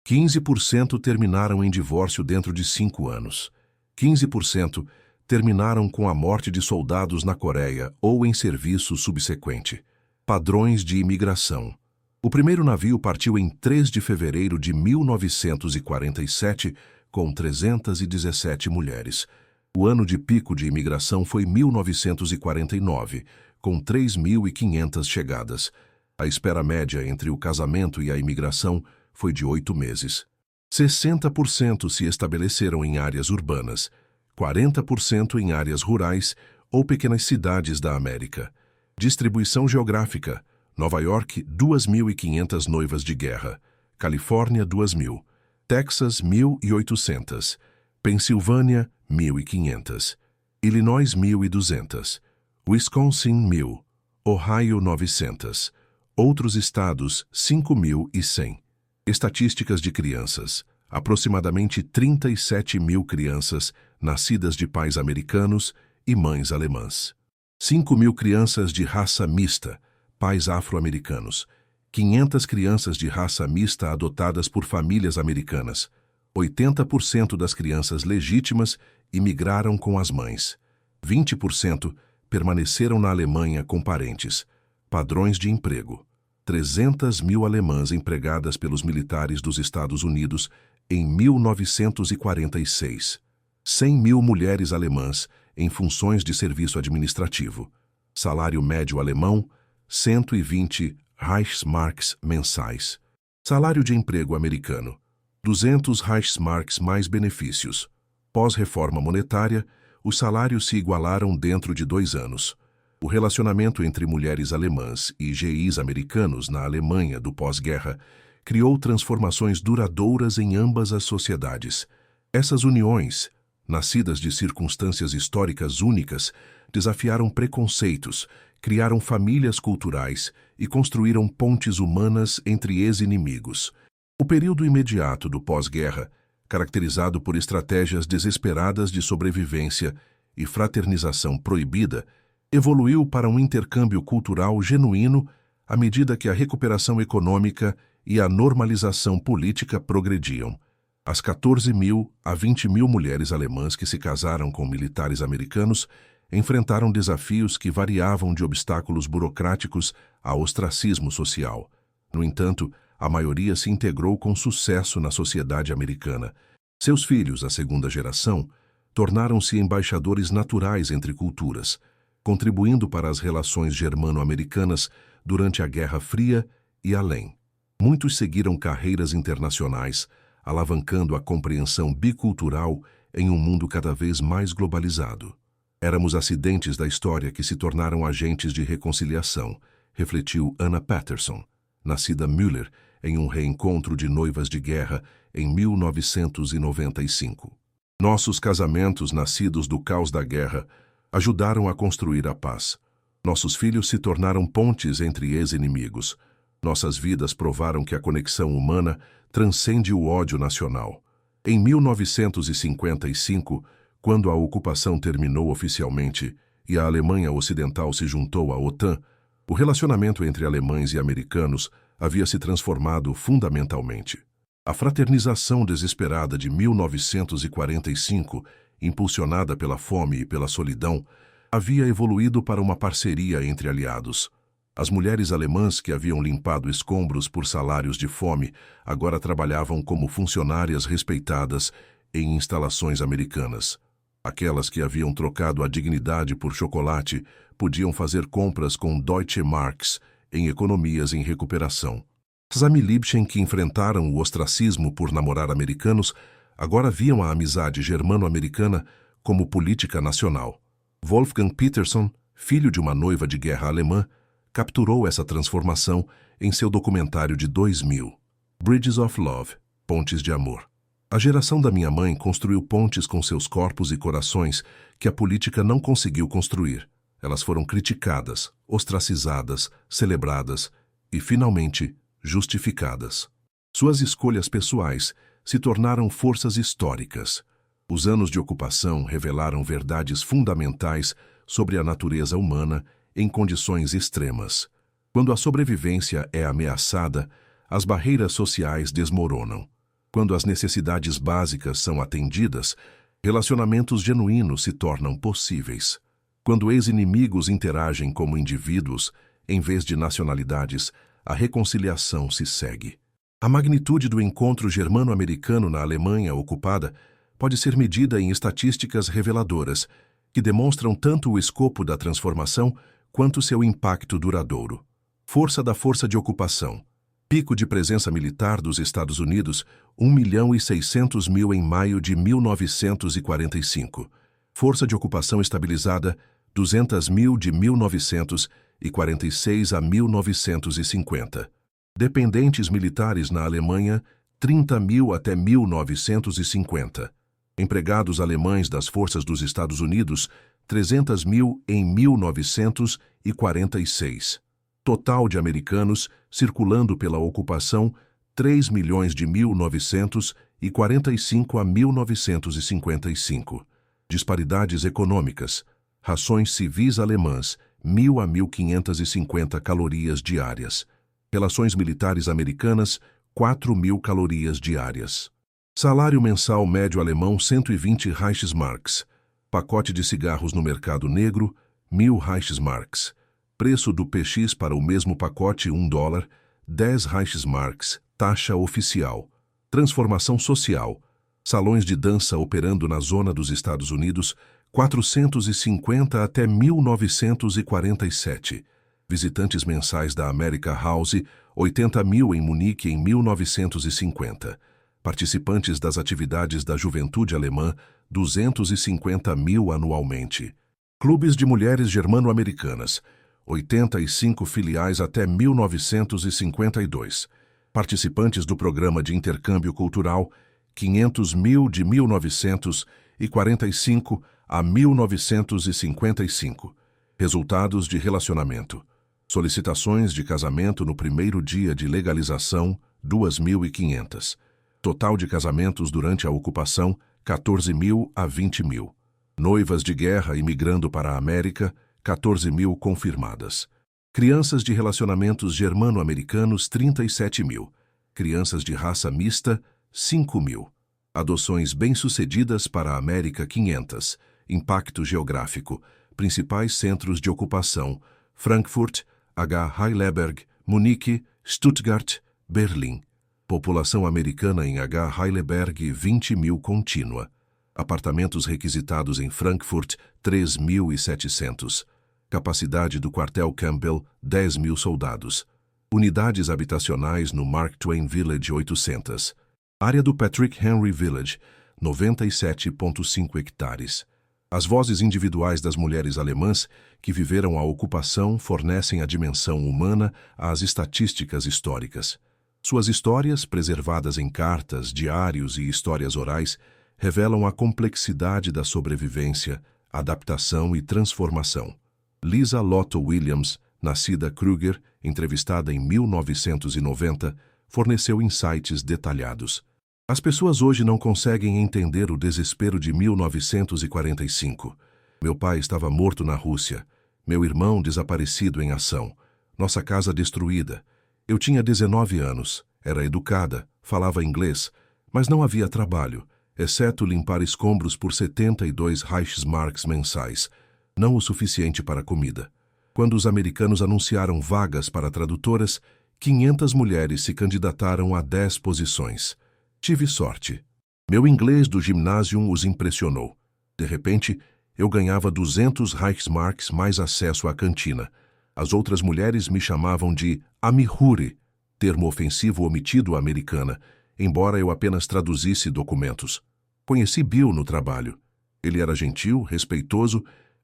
15% terminaram em divórcio dentro de 5 anos. 15% terminaram com a morte de soldados na Coreia ou em serviço subsequente. Padrões de imigração. O primeiro navio partiu em 3 de fevereiro de 1947 com 317 mulheres. O ano de pico de imigração foi 1949, com 3.500 chegadas. A espera média entre o casamento e a imigração foi de 8 meses. 60% se estabeleceram em áreas urbanas, 40% em áreas rurais ou pequenas cidades da América. Distribuição geográfica: Nova York, 2.500 noivas de guerra. Califórnia, 2.000. Texas, 1.800. Pensilvânia, 1.500. Illinois, 1.200. Wisconsin, 1.000. Ohio, 900. Outros estados, 5.100. Estatísticas de crianças. Aproximadamente 37.000 crianças nascidas de pais americanos e mães alemãs. 5.000 crianças de raça mista, pais afro-americanos. 500 crianças de raça mista adotadas por famílias americanas. 80% das crianças legítimas imigraram com as mães. 20% permaneceram na Alemanha com parentes. Padrões de emprego. 300.000 alemãs empregadas pelos militares dos Estados Unidos em 1946. 100.000 mulheres alemãs em funções de serviço administrativo. Salário médio alemão, 120 Reichsmarks mensais. Salário de emprego americano, 200 Reichsmarks mais benefícios. Pós-reforma monetária, os salários se igualaram dentro de 2 anos. O relacionamento entre mulheres alemãs e GIs americanos na Alemanha do pós-guerra criou transformações duradouras em ambas as sociedades. Essas uniões, nascidas de circunstâncias históricas únicas, desafiaram preconceitos, criaram famílias culturais e construíram pontes humanas entre ex-inimigos. O período imediato do pós-guerra, caracterizado por estratégias desesperadas de sobrevivência e fraternização proibida, evoluiu para um intercâmbio cultural genuíno à medida que a recuperação econômica e a normalização política progrediam. As 14.000 a 20.000 mulheres alemãs que se casaram com militares americanos enfrentaram desafios que variavam de obstáculos burocráticos a ostracismo social. No entanto, a maioria se integrou com sucesso na sociedade americana. Seus filhos, a segunda geração, tornaram-se embaixadores naturais entre culturas, contribuindo para as relações germano-americanas durante a Guerra Fria e além. Muitos seguiram carreiras internacionais, alavancando a compreensão bicultural em um mundo cada vez mais globalizado. Éramos acidentes da história que se tornaram agentes de reconciliação, refletiu Anna Patterson, nascida Müller em um reencontro de noivas de guerra em 1995. Nossos casamentos, nascidos do caos da guerra, ajudaram a construir a paz. Nossos filhos se tornaram pontes entre ex-inimigos. Nossas vidas provaram que a conexão humana transcende o ódio nacional. Em 1955, quando a ocupação terminou oficialmente e a Alemanha Ocidental se juntou à OTAN, o relacionamento entre alemães e americanos havia se transformado fundamentalmente. A fraternização desesperada de 1945, impulsionada pela fome e pela solidão, havia evoluído para uma parceria entre aliados. As mulheres alemãs que haviam limpado escombros por salários de fome agora trabalhavam como funcionárias respeitadas em instalações americanas. Aquelas que haviam trocado a dignidade por chocolate podiam fazer compras com Deutsche Marks em economias em recuperação. As Ami-Liebchen que enfrentaram o ostracismo por namorar americanos agora viam a amizade germano-americana como política nacional. Wolfgang Peterson, filho de uma noiva de guerra alemã, capturou essa transformação em seu documentário de 2000, Bridges of Love, Pontes de Amor. A geração da minha mãe construiu pontes com seus corpos e corações que a política não conseguiu construir. Elas foram criticadas, ostracizadas, celebradas e, finalmente, justificadas. Suas escolhas pessoais se tornaram forças históricas. Os anos de ocupação revelaram verdades fundamentais sobre a natureza humana em condições extremas. Quando a sobrevivência é ameaçada, as barreiras sociais desmoronam. Quando as necessidades básicas são atendidas, relacionamentos genuínos se tornam possíveis. Quando ex-inimigos interagem como indivíduos, em vez de nacionalidades, a reconciliação se segue. A magnitude do encontro germano-americano na Alemanha ocupada pode ser medida em estatísticas reveladoras, que demonstram tanto o escopo da transformação quanto seu impacto duradouro. Força da força de ocupação. Pico de presença militar dos Estados Unidos, 1.600.000 em maio de 1945. Força de ocupação estabilizada, 200.000 de 1946 a 1950. Dependentes militares na Alemanha, 30.000 até 1950. Empregados alemães das forças dos Estados Unidos, 300.000 em 1946. Total de americanos circulando pela ocupação, 3 milhões de 1945 a 1955. Disparidades econômicas. Rações civis alemãs, 1.000 a 1.550 calorias diárias. Relações militares americanas, 4.000 calorias diárias. Salário mensal médio alemão, 120 Reichsmarks. Pacote de cigarros no mercado negro, 1.000 Reichsmarks. Preço do PX para o mesmo pacote, $1, 10 Reichsmarks, taxa oficial. Transformação social. Salões de dança operando na zona dos Estados Unidos, 450 até 1947. Visitantes mensais da America House, 80.000 em Munique em 1950. Participantes das atividades da juventude alemã, 250.000 anualmente. Clubes de mulheres germano-americanas, 85 filiais até 1952. Participantes do programa de intercâmbio cultural, 500.000 de 1945 a 1955. Resultados de relacionamento. Solicitações de casamento no primeiro dia de legalização, 2.500. Total de casamentos durante a ocupação, 14.000 a 20.000. Noivas de guerra imigrando para a América, 14.000 confirmadas. Crianças de relacionamentos germano-americanos, 37.000. Crianças de raça mista, 5.000. Adoções bem-sucedidas para a América, 500. Impacto geográfico. Principais centros de ocupação: Frankfurt, H. Heidelberg, Munique, Stuttgart, Berlim. População americana em H. Heidelberg, 20.000 contínua. Apartamentos requisitados em Frankfurt, 3.700. Capacidade do quartel Campbell, 10.000 soldados. Unidades habitacionais no Mark Twain Village, 800. Área do Patrick Henry Village, 97,5 hectares. As vozes individuais das mulheres alemãs que viveram a ocupação fornecem a dimensão humana às estatísticas históricas. Suas histórias, preservadas em cartas, diários e histórias orais, revelam a complexidade da sobrevivência, adaptação e transformação. Lisa Lotto Williams, nascida Kruger, entrevistada em 1990, forneceu insights detalhados. As pessoas hoje não conseguem entender o desespero de 1945. Meu pai estava morto na Rússia. Meu irmão desaparecido em ação. Nossa casa destruída. Eu tinha 19 anos, era educada, falava inglês, mas não havia trabalho, exceto limpar escombros por 72 Reichsmarks mensais. não o suficiente para comida. Quando os americanos anunciaram vagas para tradutoras, 500 mulheres se candidataram a 10 posições. Tive sorte. Meu inglês do ginásio os impressionou. De repente, eu ganhava 200 Reichsmarks mais acesso à cantina. As outras mulheres me chamavam de Amihuri, termo ofensivo omitido à americana, embora eu apenas traduzisse documentos. Conheci Bill no trabalho. Ele era gentil, respeitoso,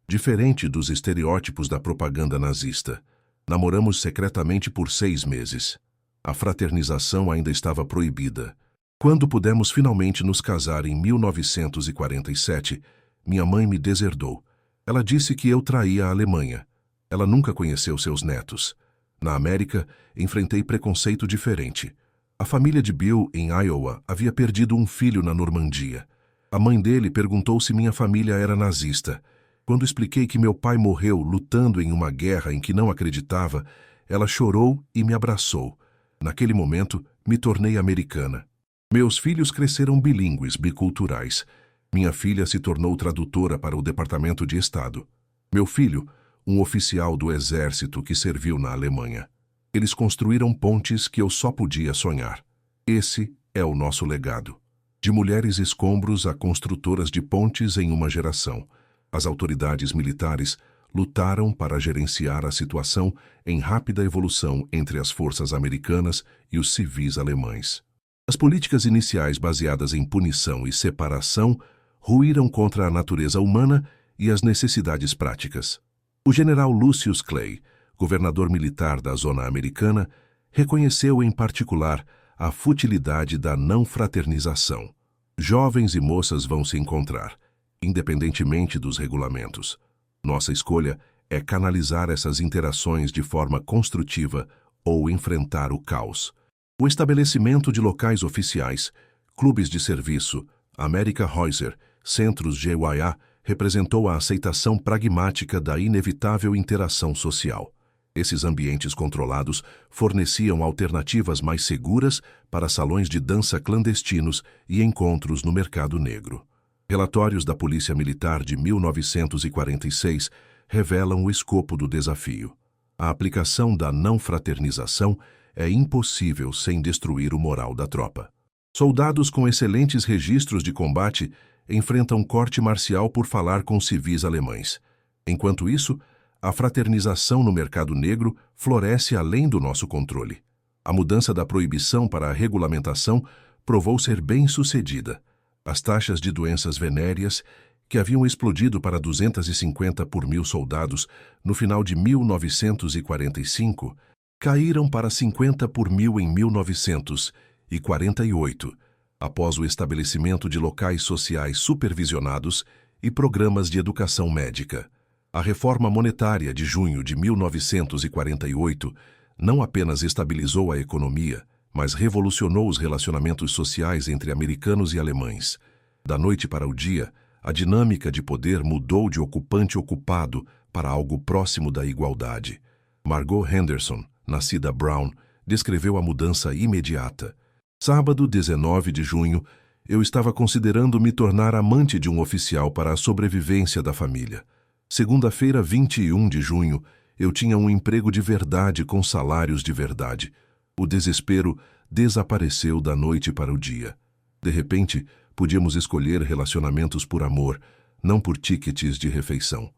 diferente dos estereótipos da propaganda nazista. Namoramos secretamente por 6 meses. A fraternização ainda estava proibida. Quando pudemos finalmente nos casar em 1947, minha mãe me deserdou. Ela disse que eu traía a Alemanha. Ela nunca conheceu seus netos. Na América, enfrentei preconceito diferente. A família de Bill, em Iowa, havia perdido um filho na Normandia. A mãe dele perguntou se minha família era nazista. Quando expliquei que meu pai morreu lutando em uma guerra em que não acreditava, ela chorou e me abraçou. Naquele momento, me tornei americana. Meus filhos cresceram bilíngues, biculturais. Minha filha se tornou tradutora para o Departamento de Estado. Meu filho, um oficial do exército que serviu na Alemanha. Eles construíram pontes que eu só podia sonhar. Esse é o nosso legado. De mulheres escombros a construtoras de pontes em uma geração. As autoridades militares lutaram para gerenciar a situação em rápida evolução entre as forças americanas e os civis alemães. As políticas iniciais baseadas em punição e separação ruíram contra a natureza humana e as necessidades práticas. O general Lucius Clay, governador militar da zona americana, reconheceu em particular a futilidade da não fraternização. Jovens e moças vão se encontrar, independentemente dos regulamentos. Nossa escolha é canalizar essas interações de forma construtiva ou enfrentar o caos. O estabelecimento de locais oficiais, clubes de serviço, America Häuser, centros GYA, representou a aceitação pragmática da inevitável interação social. Esses ambientes controlados forneciam alternativas mais seguras para salões de dança clandestinos e encontros no mercado negro. Relatórios da Polícia Militar de 1946 revelam o escopo do desafio. A aplicação da não-fraternização é impossível sem destruir o moral da tropa. Soldados com excelentes registros de combate enfrentam corte marcial por falar com civis alemães. Enquanto isso, a fraternização no mercado negro floresce além do nosso controle. A mudança da proibição para a regulamentação provou ser bem-sucedida. As taxas de doenças venéreas, que haviam explodido para 250 por 1000 soldados no final de 1945, caíram para 50 por 1000 em 1948, após o estabelecimento de locais sociais supervisionados e programas de educação médica. A reforma monetária de junho de 1948 não apenas estabilizou a economia, mas revolucionou os relacionamentos sociais entre americanos e alemães. Da noite para o dia, a dinâmica de poder mudou de ocupante-ocupado para algo próximo da igualdade. Margot Henderson, nascida Brown, descreveu a mudança imediata. Sábado, 19 de junho, eu estava considerando me tornar amante de um oficial para a sobrevivência da família. Segunda-feira, 21 de junho, eu tinha um emprego de verdade com salários de verdade. O desespero desapareceu da noite para o dia. De repente, podíamos escolher relacionamentos por amor, não por tickets de refeição.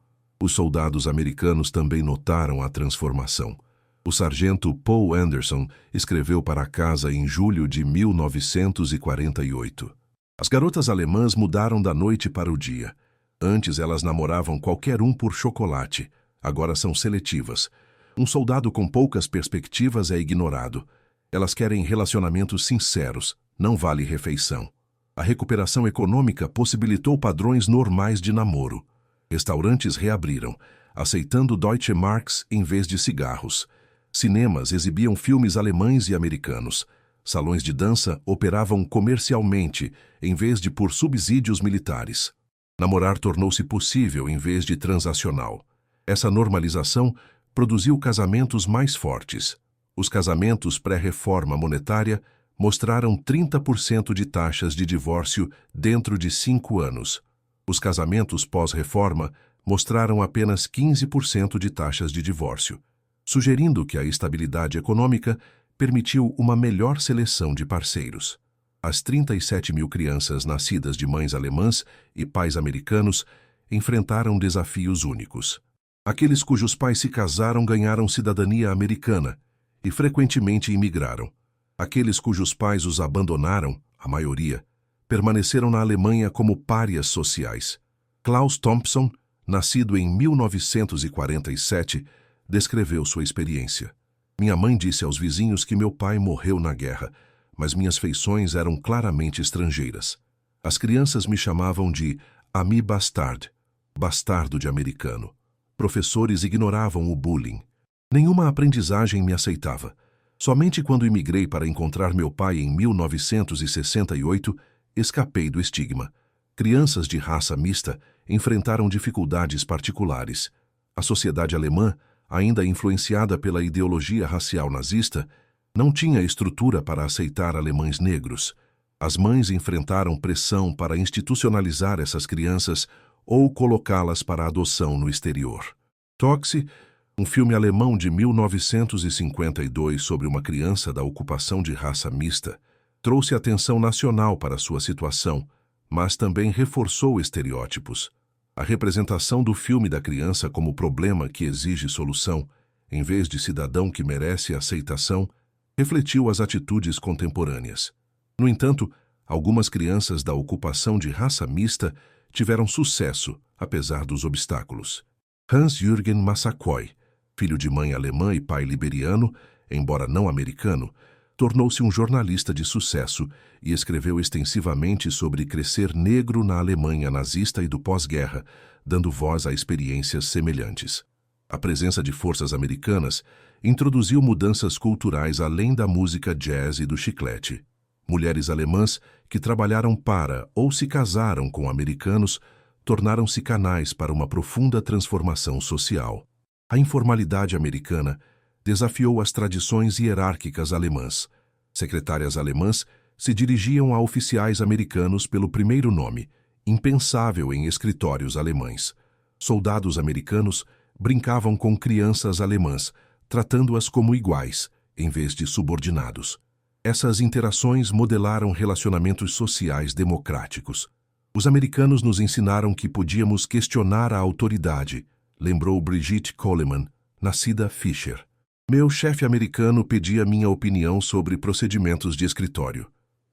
Os soldados americanos também notaram a transformação. O sargento Paul Anderson escreveu para casa em julho de 1948. As garotas alemãs mudaram da noite para o dia. Antes elas namoravam qualquer um por chocolate, agora são seletivas. Um soldado com poucas perspectivas é ignorado. Elas querem relacionamentos sinceros, não vale refeição. A recuperação econômica possibilitou padrões normais de namoro. Restaurantes reabriram, aceitando Deutsche Marks em vez de cigarros. Cinemas exibiam filmes alemães e americanos. Salões de dança operavam comercialmente, em vez de por subsídios militares. Namorar tornou-se possível em vez de transacional. Essa normalização produziu casamentos mais fortes. Os casamentos pré-reforma monetária mostraram 30% de taxas de divórcio dentro de 5 anos. Os casamentos pós-reforma mostraram apenas 15% de taxas de divórcio, sugerindo que a estabilidade econômica permitiu uma melhor seleção de parceiros. As 37 mil crianças nascidas de mães alemãs e pais americanos enfrentaram desafios únicos. Aqueles cujos pais se casaram ganharam cidadania americana e frequentemente imigraram. Aqueles cujos pais os abandonaram, a maioria, permaneceram na Alemanha como párias sociais. Klaus Thompson, nascido em 1947, descreveu sua experiência. Minha mãe disse aos vizinhos que meu pai morreu na guerra, mas minhas feições eram claramente estrangeiras. As crianças me chamavam de Ami Bastard, bastardo de americano. Professores ignoravam o bullying. Nenhuma aprendizagem me aceitava. Somente quando imigrei para encontrar meu pai em 1968, escapei do estigma. Crianças de raça mista enfrentaram dificuldades particulares. A sociedade alemã, ainda influenciada pela ideologia racial nazista, não tinha estrutura para aceitar alemães negros. As mães enfrentaram pressão para institucionalizar essas crianças ou colocá-las para adoção no exterior. Toxi, um filme alemão de 1952 sobre uma criança da ocupação de raça mista, trouxe atenção nacional para sua situação, mas também reforçou estereótipos. A representação do filme da criança como problema que exige solução, em vez de cidadão que merece aceitação, refletiu as atitudes contemporâneas. No entanto, algumas crianças da ocupação de raça mista tiveram sucesso, apesar dos obstáculos. Hans-Jürgen Massaquoi, filho de mãe alemã e pai liberiano, embora não americano, tornou-se um jornalista de sucesso e escreveu extensivamente sobre crescer negro na Alemanha nazista e do pós-guerra, dando voz a experiências semelhantes. A presença de forças americanas introduziu mudanças culturais além da música jazz e do chiclete. Mulheres alemãs que trabalharam para ou se casaram com americanos tornaram-se canais para uma profunda transformação social. A informalidade americana desafiou as tradições hierárquicas alemãs. Secretárias alemãs se dirigiam a oficiais americanos pelo primeiro nome, impensável em escritórios alemães. Soldados americanos brincavam com crianças alemãs, tratando-as como iguais, em vez de subordinados. Essas interações modelaram relacionamentos sociais democráticos. Os americanos nos ensinaram que podíamos questionar a autoridade, lembrou Brigitte Coleman, nascida Fischer. Meu chefe americano pedia minha opinião sobre procedimentos de escritório.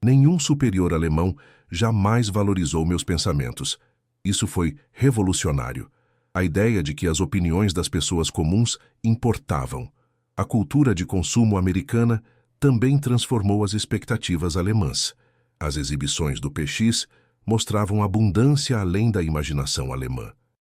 Nenhum superior alemão jamais valorizou meus pensamentos. Isso foi revolucionário. A ideia de que as opiniões das pessoas comuns importavam. A cultura de consumo americana também transformou as expectativas alemãs. As exibições do PX mostravam abundância além da imaginação alemã.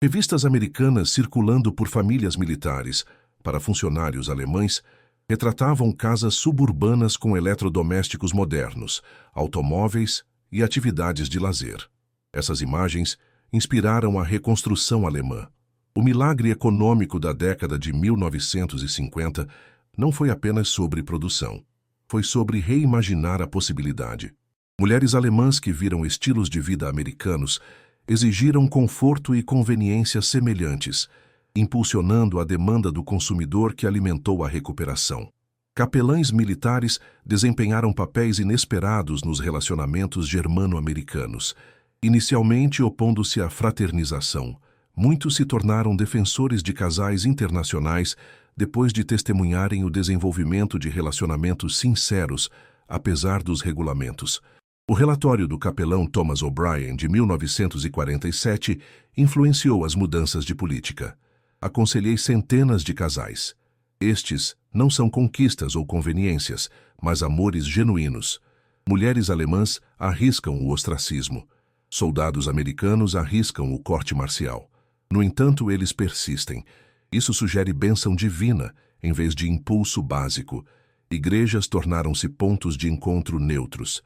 Revistas americanas circulando por famílias militares para funcionários alemães retratavam casas suburbanas com eletrodomésticos modernos, automóveis e atividades de lazer. Essas imagens inspiraram a reconstrução alemã. O milagre econômico da década de 1950 não foi apenas sobre produção. Foi sobre reimaginar a possibilidade. Mulheres alemãs que viram estilos de vida americanos exigiram conforto e conveniência semelhantes, impulsionando a demanda do consumidor que alimentou a recuperação. Capelães militares desempenharam papéis inesperados nos relacionamentos germano-americanos. Inicialmente opondo-se à fraternização, muitos se tornaram defensores de casais internacionais depois de testemunharem o desenvolvimento de relacionamentos sinceros, apesar dos regulamentos. O relatório do capelão Thomas O'Brien, de 1947, influenciou as mudanças de política. Aconselhei centenas de casais. Estes não são conquistas ou conveniências, mas amores genuínos. Mulheres alemãs arriscam o ostracismo. Soldados americanos arriscam o corte marcial. No entanto, eles persistem. Isso sugere bênção divina, em vez de impulso básico. Igrejas tornaram-se pontos de encontro neutros.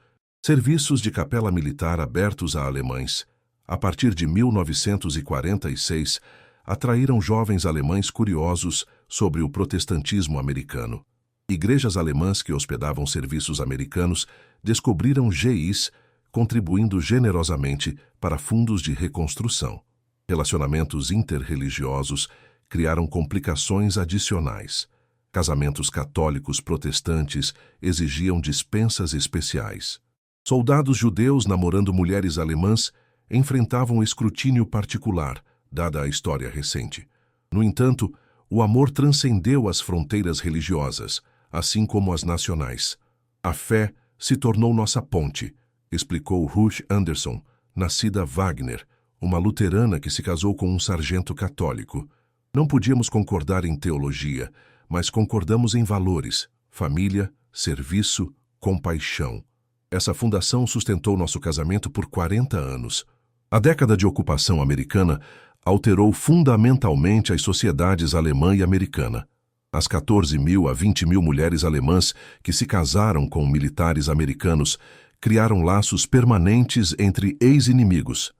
Serviços de capela militar abertos a alemães, a partir de 1946, atraíram jovens alemães curiosos sobre o protestantismo americano. Igrejas alemãs que hospedavam serviços americanos descobriram GIs, contribuindo generosamente para fundos de reconstrução. Relacionamentos interreligiosos criaram complicações adicionais. Casamentos católicos protestantes exigiam dispensas especiais. Soldados judeus namorando mulheres alemãs enfrentavam escrutínio particular, dada a história recente. No entanto, o amor transcendeu as fronteiras religiosas, assim como as nacionais. A fé se tornou nossa ponte, explicou Ruth Anderson, nascida Wagner, uma luterana que se casou com um sargento católico. Não podíamos concordar em teologia, mas concordamos em valores, família, serviço, compaixão. Essa fundação sustentou nosso casamento por 40 anos. A década de ocupação americana alterou fundamentalmente as sociedades alemã e americana. As 14.000 a 20.000 mulheres alemãs que se casaram com militares americanos criaram laços permanentes entre ex-inimigos.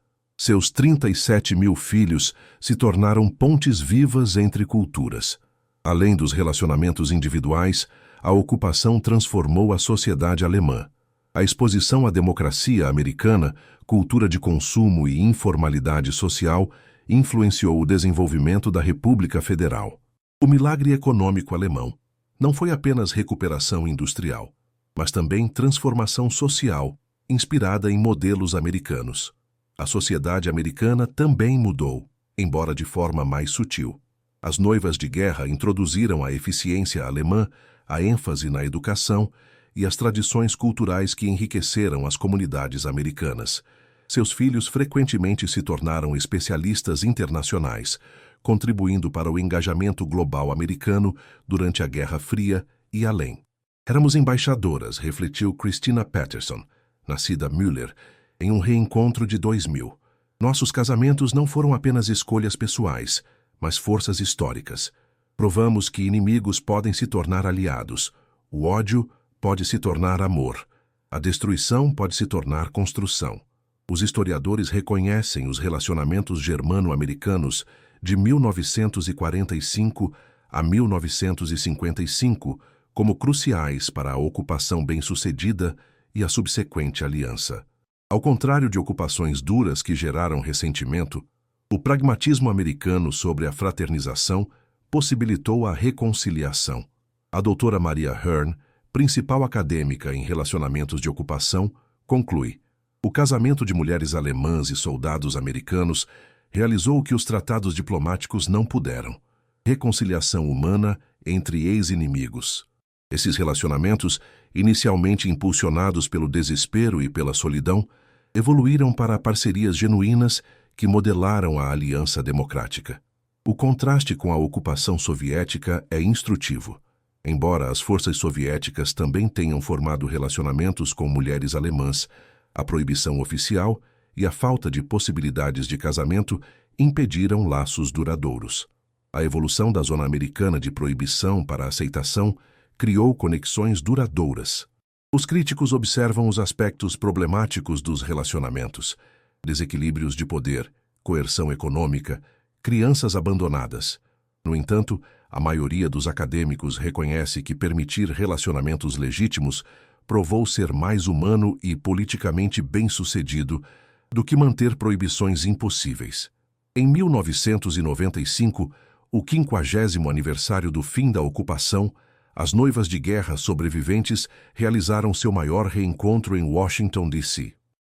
Seus 37.000 filhos se tornaram pontes vivas entre culturas. Além dos relacionamentos individuais, a ocupação transformou a sociedade alemã. A exposição à democracia americana, cultura de consumo e informalidade social influenciou o desenvolvimento da República Federal. O milagre econômico alemão não foi apenas recuperação industrial, mas também transformação social, inspirada em modelos americanos. A sociedade americana também mudou, embora de forma mais sutil. As noivas de guerra introduziram a eficiência alemã, a ênfase na educação e as tradições culturais que enriqueceram as comunidades americanas. Seus filhos frequentemente se tornaram especialistas internacionais, contribuindo para o engajamento global americano durante a Guerra Fria e além. Éramos embaixadoras, refletiu Christina Patterson, nascida Müller, em um reencontro de 2000. Nossos casamentos não foram apenas escolhas pessoais, mas forças históricas. Provamos que inimigos podem se tornar aliados, o ódio pode se tornar amor, a destruição pode se tornar construção. Os historiadores reconhecem os relacionamentos germano-americanos de 1945 a 1955 como cruciais para a ocupação bem-sucedida e a subsequente aliança. Ao contrário de ocupações duras que geraram ressentimento, o pragmatismo americano sobre a fraternização possibilitou a reconciliação. A doutora Maria Hearn, principal acadêmica em relacionamentos de ocupação, conclui: o casamento de mulheres alemãs e soldados americanos realizou o que os tratados diplomáticos não puderam: reconciliação humana entre ex-inimigos. Esses relacionamentos, inicialmente impulsionados pelo desespero e pela solidão, evoluíram para parcerias genuínas que modelaram a aliança democrática. O contraste com a ocupação soviética é instrutivo. Embora as forças soviéticas também tenham formado relacionamentos com mulheres alemãs, a proibição oficial e a falta de possibilidades de casamento impediram laços duradouros. A evolução da zona americana de proibição para a aceitação criou conexões duradouras. Os críticos observam os aspectos problemáticos dos relacionamentos: desequilíbrios de poder, coerção econômica, crianças abandonadas. No entanto, a maioria dos acadêmicos reconhece que permitir relacionamentos legítimos provou ser mais humano e politicamente bem-sucedido do que manter proibições impossíveis. Em 1995, o 50º aniversário do fim da ocupação, as noivas de guerra sobreviventes realizaram seu maior reencontro em Washington, D.C.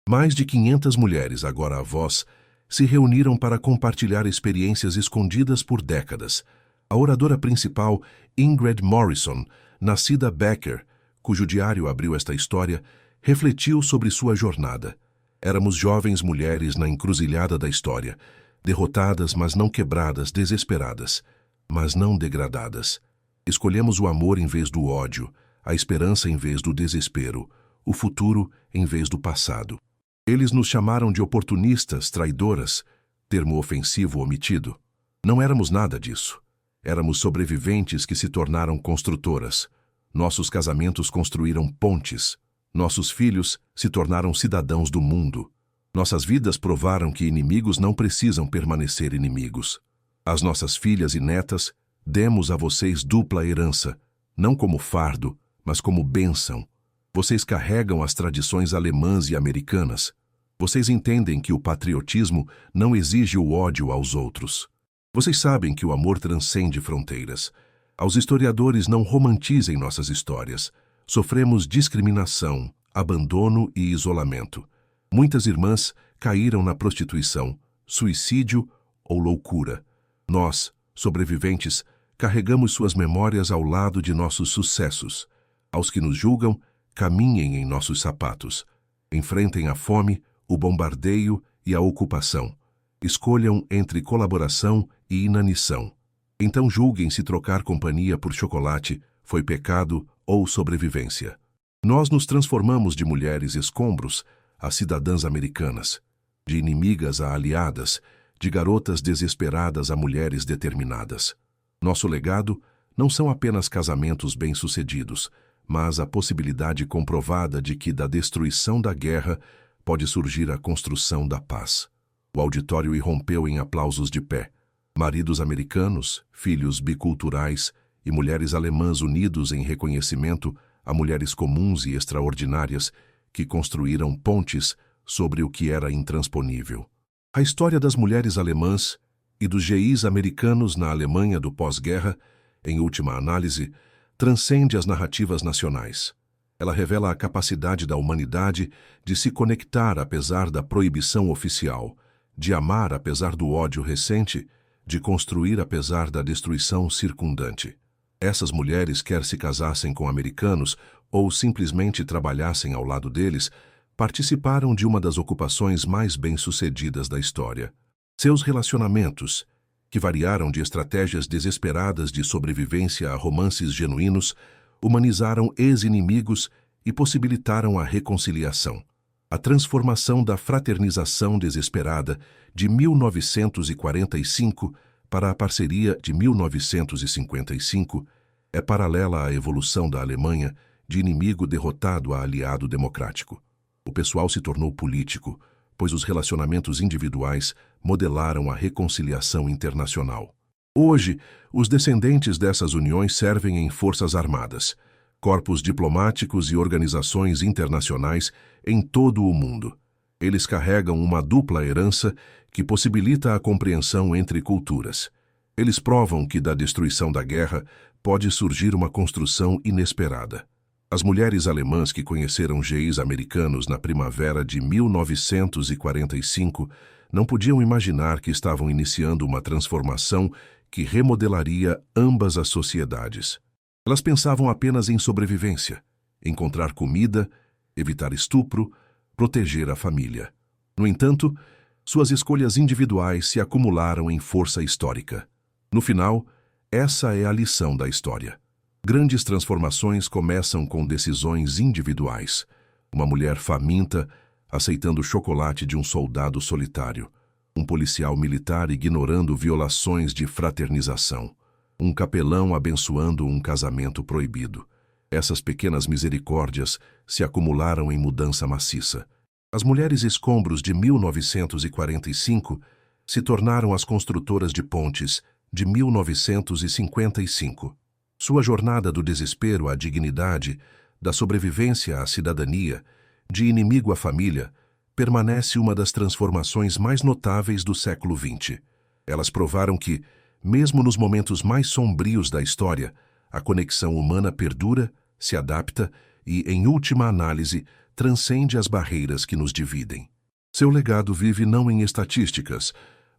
Mais de 500 mulheres, agora avós, se reuniram para compartilhar experiências escondidas por décadas. A oradora principal, Ingrid Morrison, nascida Becker, cujo diário abriu esta história, refletiu sobre sua jornada. Éramos jovens mulheres na encruzilhada da história, derrotadas, mas não quebradas, desesperadas, mas não degradadas. Escolhemos o amor em vez do ódio, a esperança em vez do desespero, o futuro em vez do passado. Eles nos chamaram de oportunistas, traidoras, termo ofensivo omitido. Não éramos nada disso. Éramos sobreviventes que se tornaram construtoras. Nossos casamentos construíram pontes. Nossos filhos se tornaram cidadãos do mundo. Nossas vidas provaram que inimigos não precisam permanecer inimigos. Às nossas filhas e netas, demos a vocês dupla herança, não como fardo, mas como bênção. Vocês carregam as tradições alemãs e americanas. Vocês entendem que o patriotismo não exige o ódio aos outros. Vocês sabem que o amor transcende fronteiras. Aos historiadores, não romantizem nossas histórias. Sofremos discriminação, abandono e isolamento. Muitas irmãs caíram na prostituição, suicídio ou loucura. Nós, sobreviventes, carregamos suas memórias ao lado de nossos sucessos. Aos que nos julgam, caminhem em nossos sapatos. Enfrentem a fome, o bombardeio e a ocupação. Escolham entre colaboração e inanição. Então julguem se trocar companhia por chocolate foi pecado ou sobrevivência. Nós nos transformamos de mulheres escombros a cidadãs americanas, de inimigas a aliadas, de garotas desesperadas a mulheres determinadas. Nosso legado não são apenas casamentos bem-sucedidos, mas a possibilidade comprovada de que da destruição da guerra pode surgir a construção da paz. O auditório irrompeu em aplausos de pé. Maridos americanos, filhos biculturais e mulheres alemãs unidos em reconhecimento a mulheres comuns e extraordinárias que construíram pontes sobre o que era intransponível. A história das mulheres alemãs e dos geís americanos na Alemanha do pós-guerra, em última análise, transcende as narrativas nacionais. Ela revela a capacidade da humanidade de se conectar apesar da proibição oficial, de amar apesar do ódio recente, de construir apesar da destruição circundante. Essas mulheres, quer se casassem com americanos ou simplesmente trabalhassem ao lado deles, participaram de uma das ocupações mais bem-sucedidas da história. Seus relacionamentos, que variaram de estratégias desesperadas de sobrevivência a romances genuínos, humanizaram ex-inimigos e possibilitaram a reconciliação. A transformação da fraternização desesperada de 1945 para a parceria de 1955 é paralela à evolução da Alemanha de inimigo derrotado a aliado democrático. O pessoal se tornou político, pois os relacionamentos individuais modelaram a reconciliação internacional. Hoje, os descendentes dessas uniões servem em forças armadas, corpos diplomáticos e organizações internacionais em todo o mundo. Eles carregam uma dupla herança que possibilita a compreensão entre culturas. Eles provam que da destruição da guerra pode surgir uma construção inesperada. As mulheres alemãs que conheceram geís americanos na primavera de 1945 não podiam imaginar que estavam iniciando uma transformação que remodelaria ambas as sociedades. Elas pensavam apenas em sobrevivência, encontrar comida, evitar estupro, proteger a família. No entanto, suas escolhas individuais se acumularam em força histórica. No final, essa é a lição da história. Grandes transformações começam com decisões individuais. Uma mulher faminta aceitando o chocolate de um soldado solitário. Um policial militar ignorando violações de fraternização. Um capelão abençoando um casamento proibido. Essas pequenas misericórdias se acumularam em mudança maciça. As mulheres escombros de 1945 se tornaram as construtoras de pontes de 1955. Sua jornada do desespero à dignidade, da sobrevivência à cidadania, de inimigo à família, permanece uma das transformações mais notáveis do século XX. Elas provaram que, mesmo nos momentos mais sombrios da história, a conexão humana perdura, se adapta e, em última análise, transcende as barreiras que nos dividem. Seu legado vive não em estatísticas,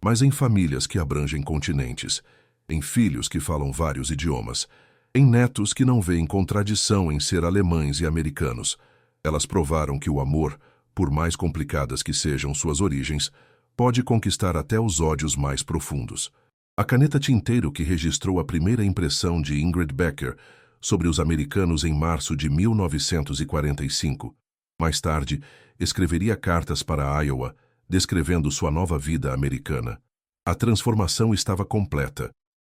mas em famílias que abrangem continentes, em filhos que falam vários idiomas, em netos que não veem contradição em ser alemães e americanos. Elas provaram que o amor, por mais complicadas que sejam suas origens, pode conquistar até os ódios mais profundos. A caneta tinteiro que registrou a primeira impressão de Ingrid Becker sobre os americanos em março de 1945. Mais tarde, escreveria cartas para Iowa, descrevendo sua nova vida americana. A transformação estava completa.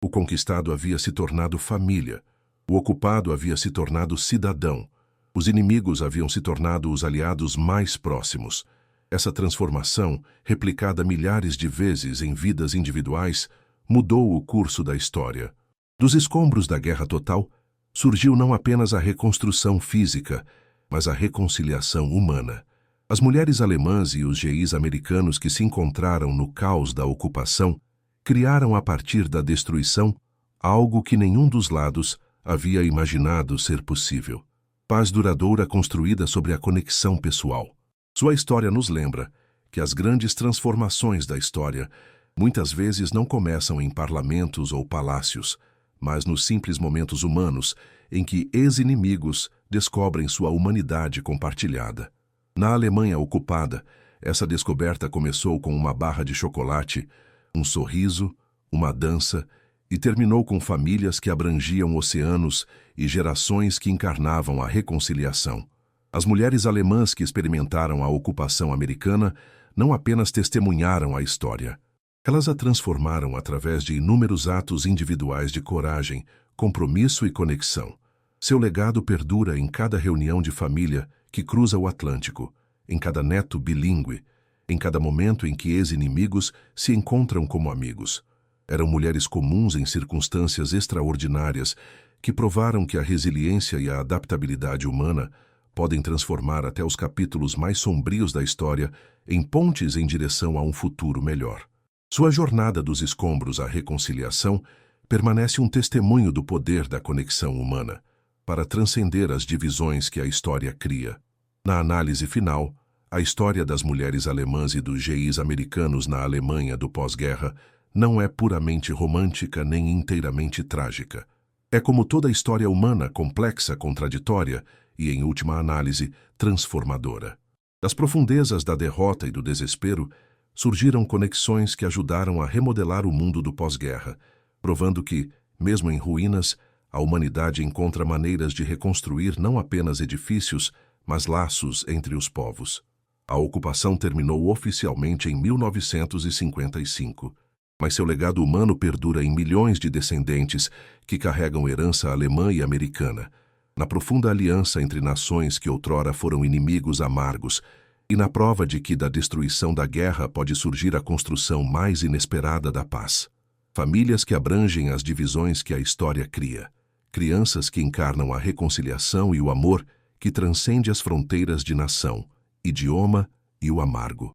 O conquistado havia se tornado família. O ocupado havia se tornado cidadão. Os inimigos haviam se tornado os aliados mais próximos. Essa transformação, replicada milhares de vezes em vidas individuais, mudou o curso da história. Dos escombros da guerra total, surgiu não apenas a reconstrução física, mas a reconciliação humana. As mulheres alemãs e os geís americanos que se encontraram no caos da ocupação criaram a partir da destruição algo que nenhum dos lados havia imaginado ser possível. Paz duradoura construída sobre a conexão pessoal. Sua história nos lembra que as grandes transformações da história muitas vezes não começam em parlamentos ou palácios, mas nos simples momentos humanos em que ex-inimigos descobrem sua humanidade compartilhada. Na Alemanha ocupada, essa descoberta começou com uma barra de chocolate, um sorriso, uma dança e terminou com famílias que abrangiam oceanos e gerações que encarnavam a reconciliação. As mulheres alemãs que experimentaram a ocupação americana não apenas testemunharam a história. Elas a transformaram através de inúmeros atos individuais de coragem, compromisso e conexão. Seu legado perdura em cada reunião de família que cruza o Atlântico, em cada neto bilíngue, em cada momento em que ex-inimigos se encontram como amigos. Eram mulheres comuns em circunstâncias extraordinárias que provaram que a resiliência e a adaptabilidade humana podem transformar até os capítulos mais sombrios da história em pontes em direção a um futuro melhor. Sua jornada dos escombros à reconciliação permanece um testemunho do poder da conexão humana, para transcender as divisões que a história cria. Na análise final, a história das mulheres alemãs e dos geís americanos na Alemanha do pós-guerra não é puramente romântica nem inteiramente trágica. É como toda a história humana, complexa, contraditória e, em última análise, transformadora. Das profundezas da derrota e do desespero, surgiram conexões que ajudaram a remodelar o mundo do pós-guerra, provando que, mesmo em ruínas, a humanidade encontra maneiras de reconstruir não apenas edifícios, mas laços entre os povos. A ocupação terminou oficialmente em 1955, mas seu legado humano perdura em milhões de descendentes que carregam herança alemã e americana, na profunda aliança entre nações que outrora foram inimigos amargos, e na prova de que da destruição da guerra pode surgir a construção mais inesperada da paz. Famílias que abrangem as divisões que a história cria. Crianças que encarnam a reconciliação e o amor que transcende as fronteiras de nação, idioma e o amargo.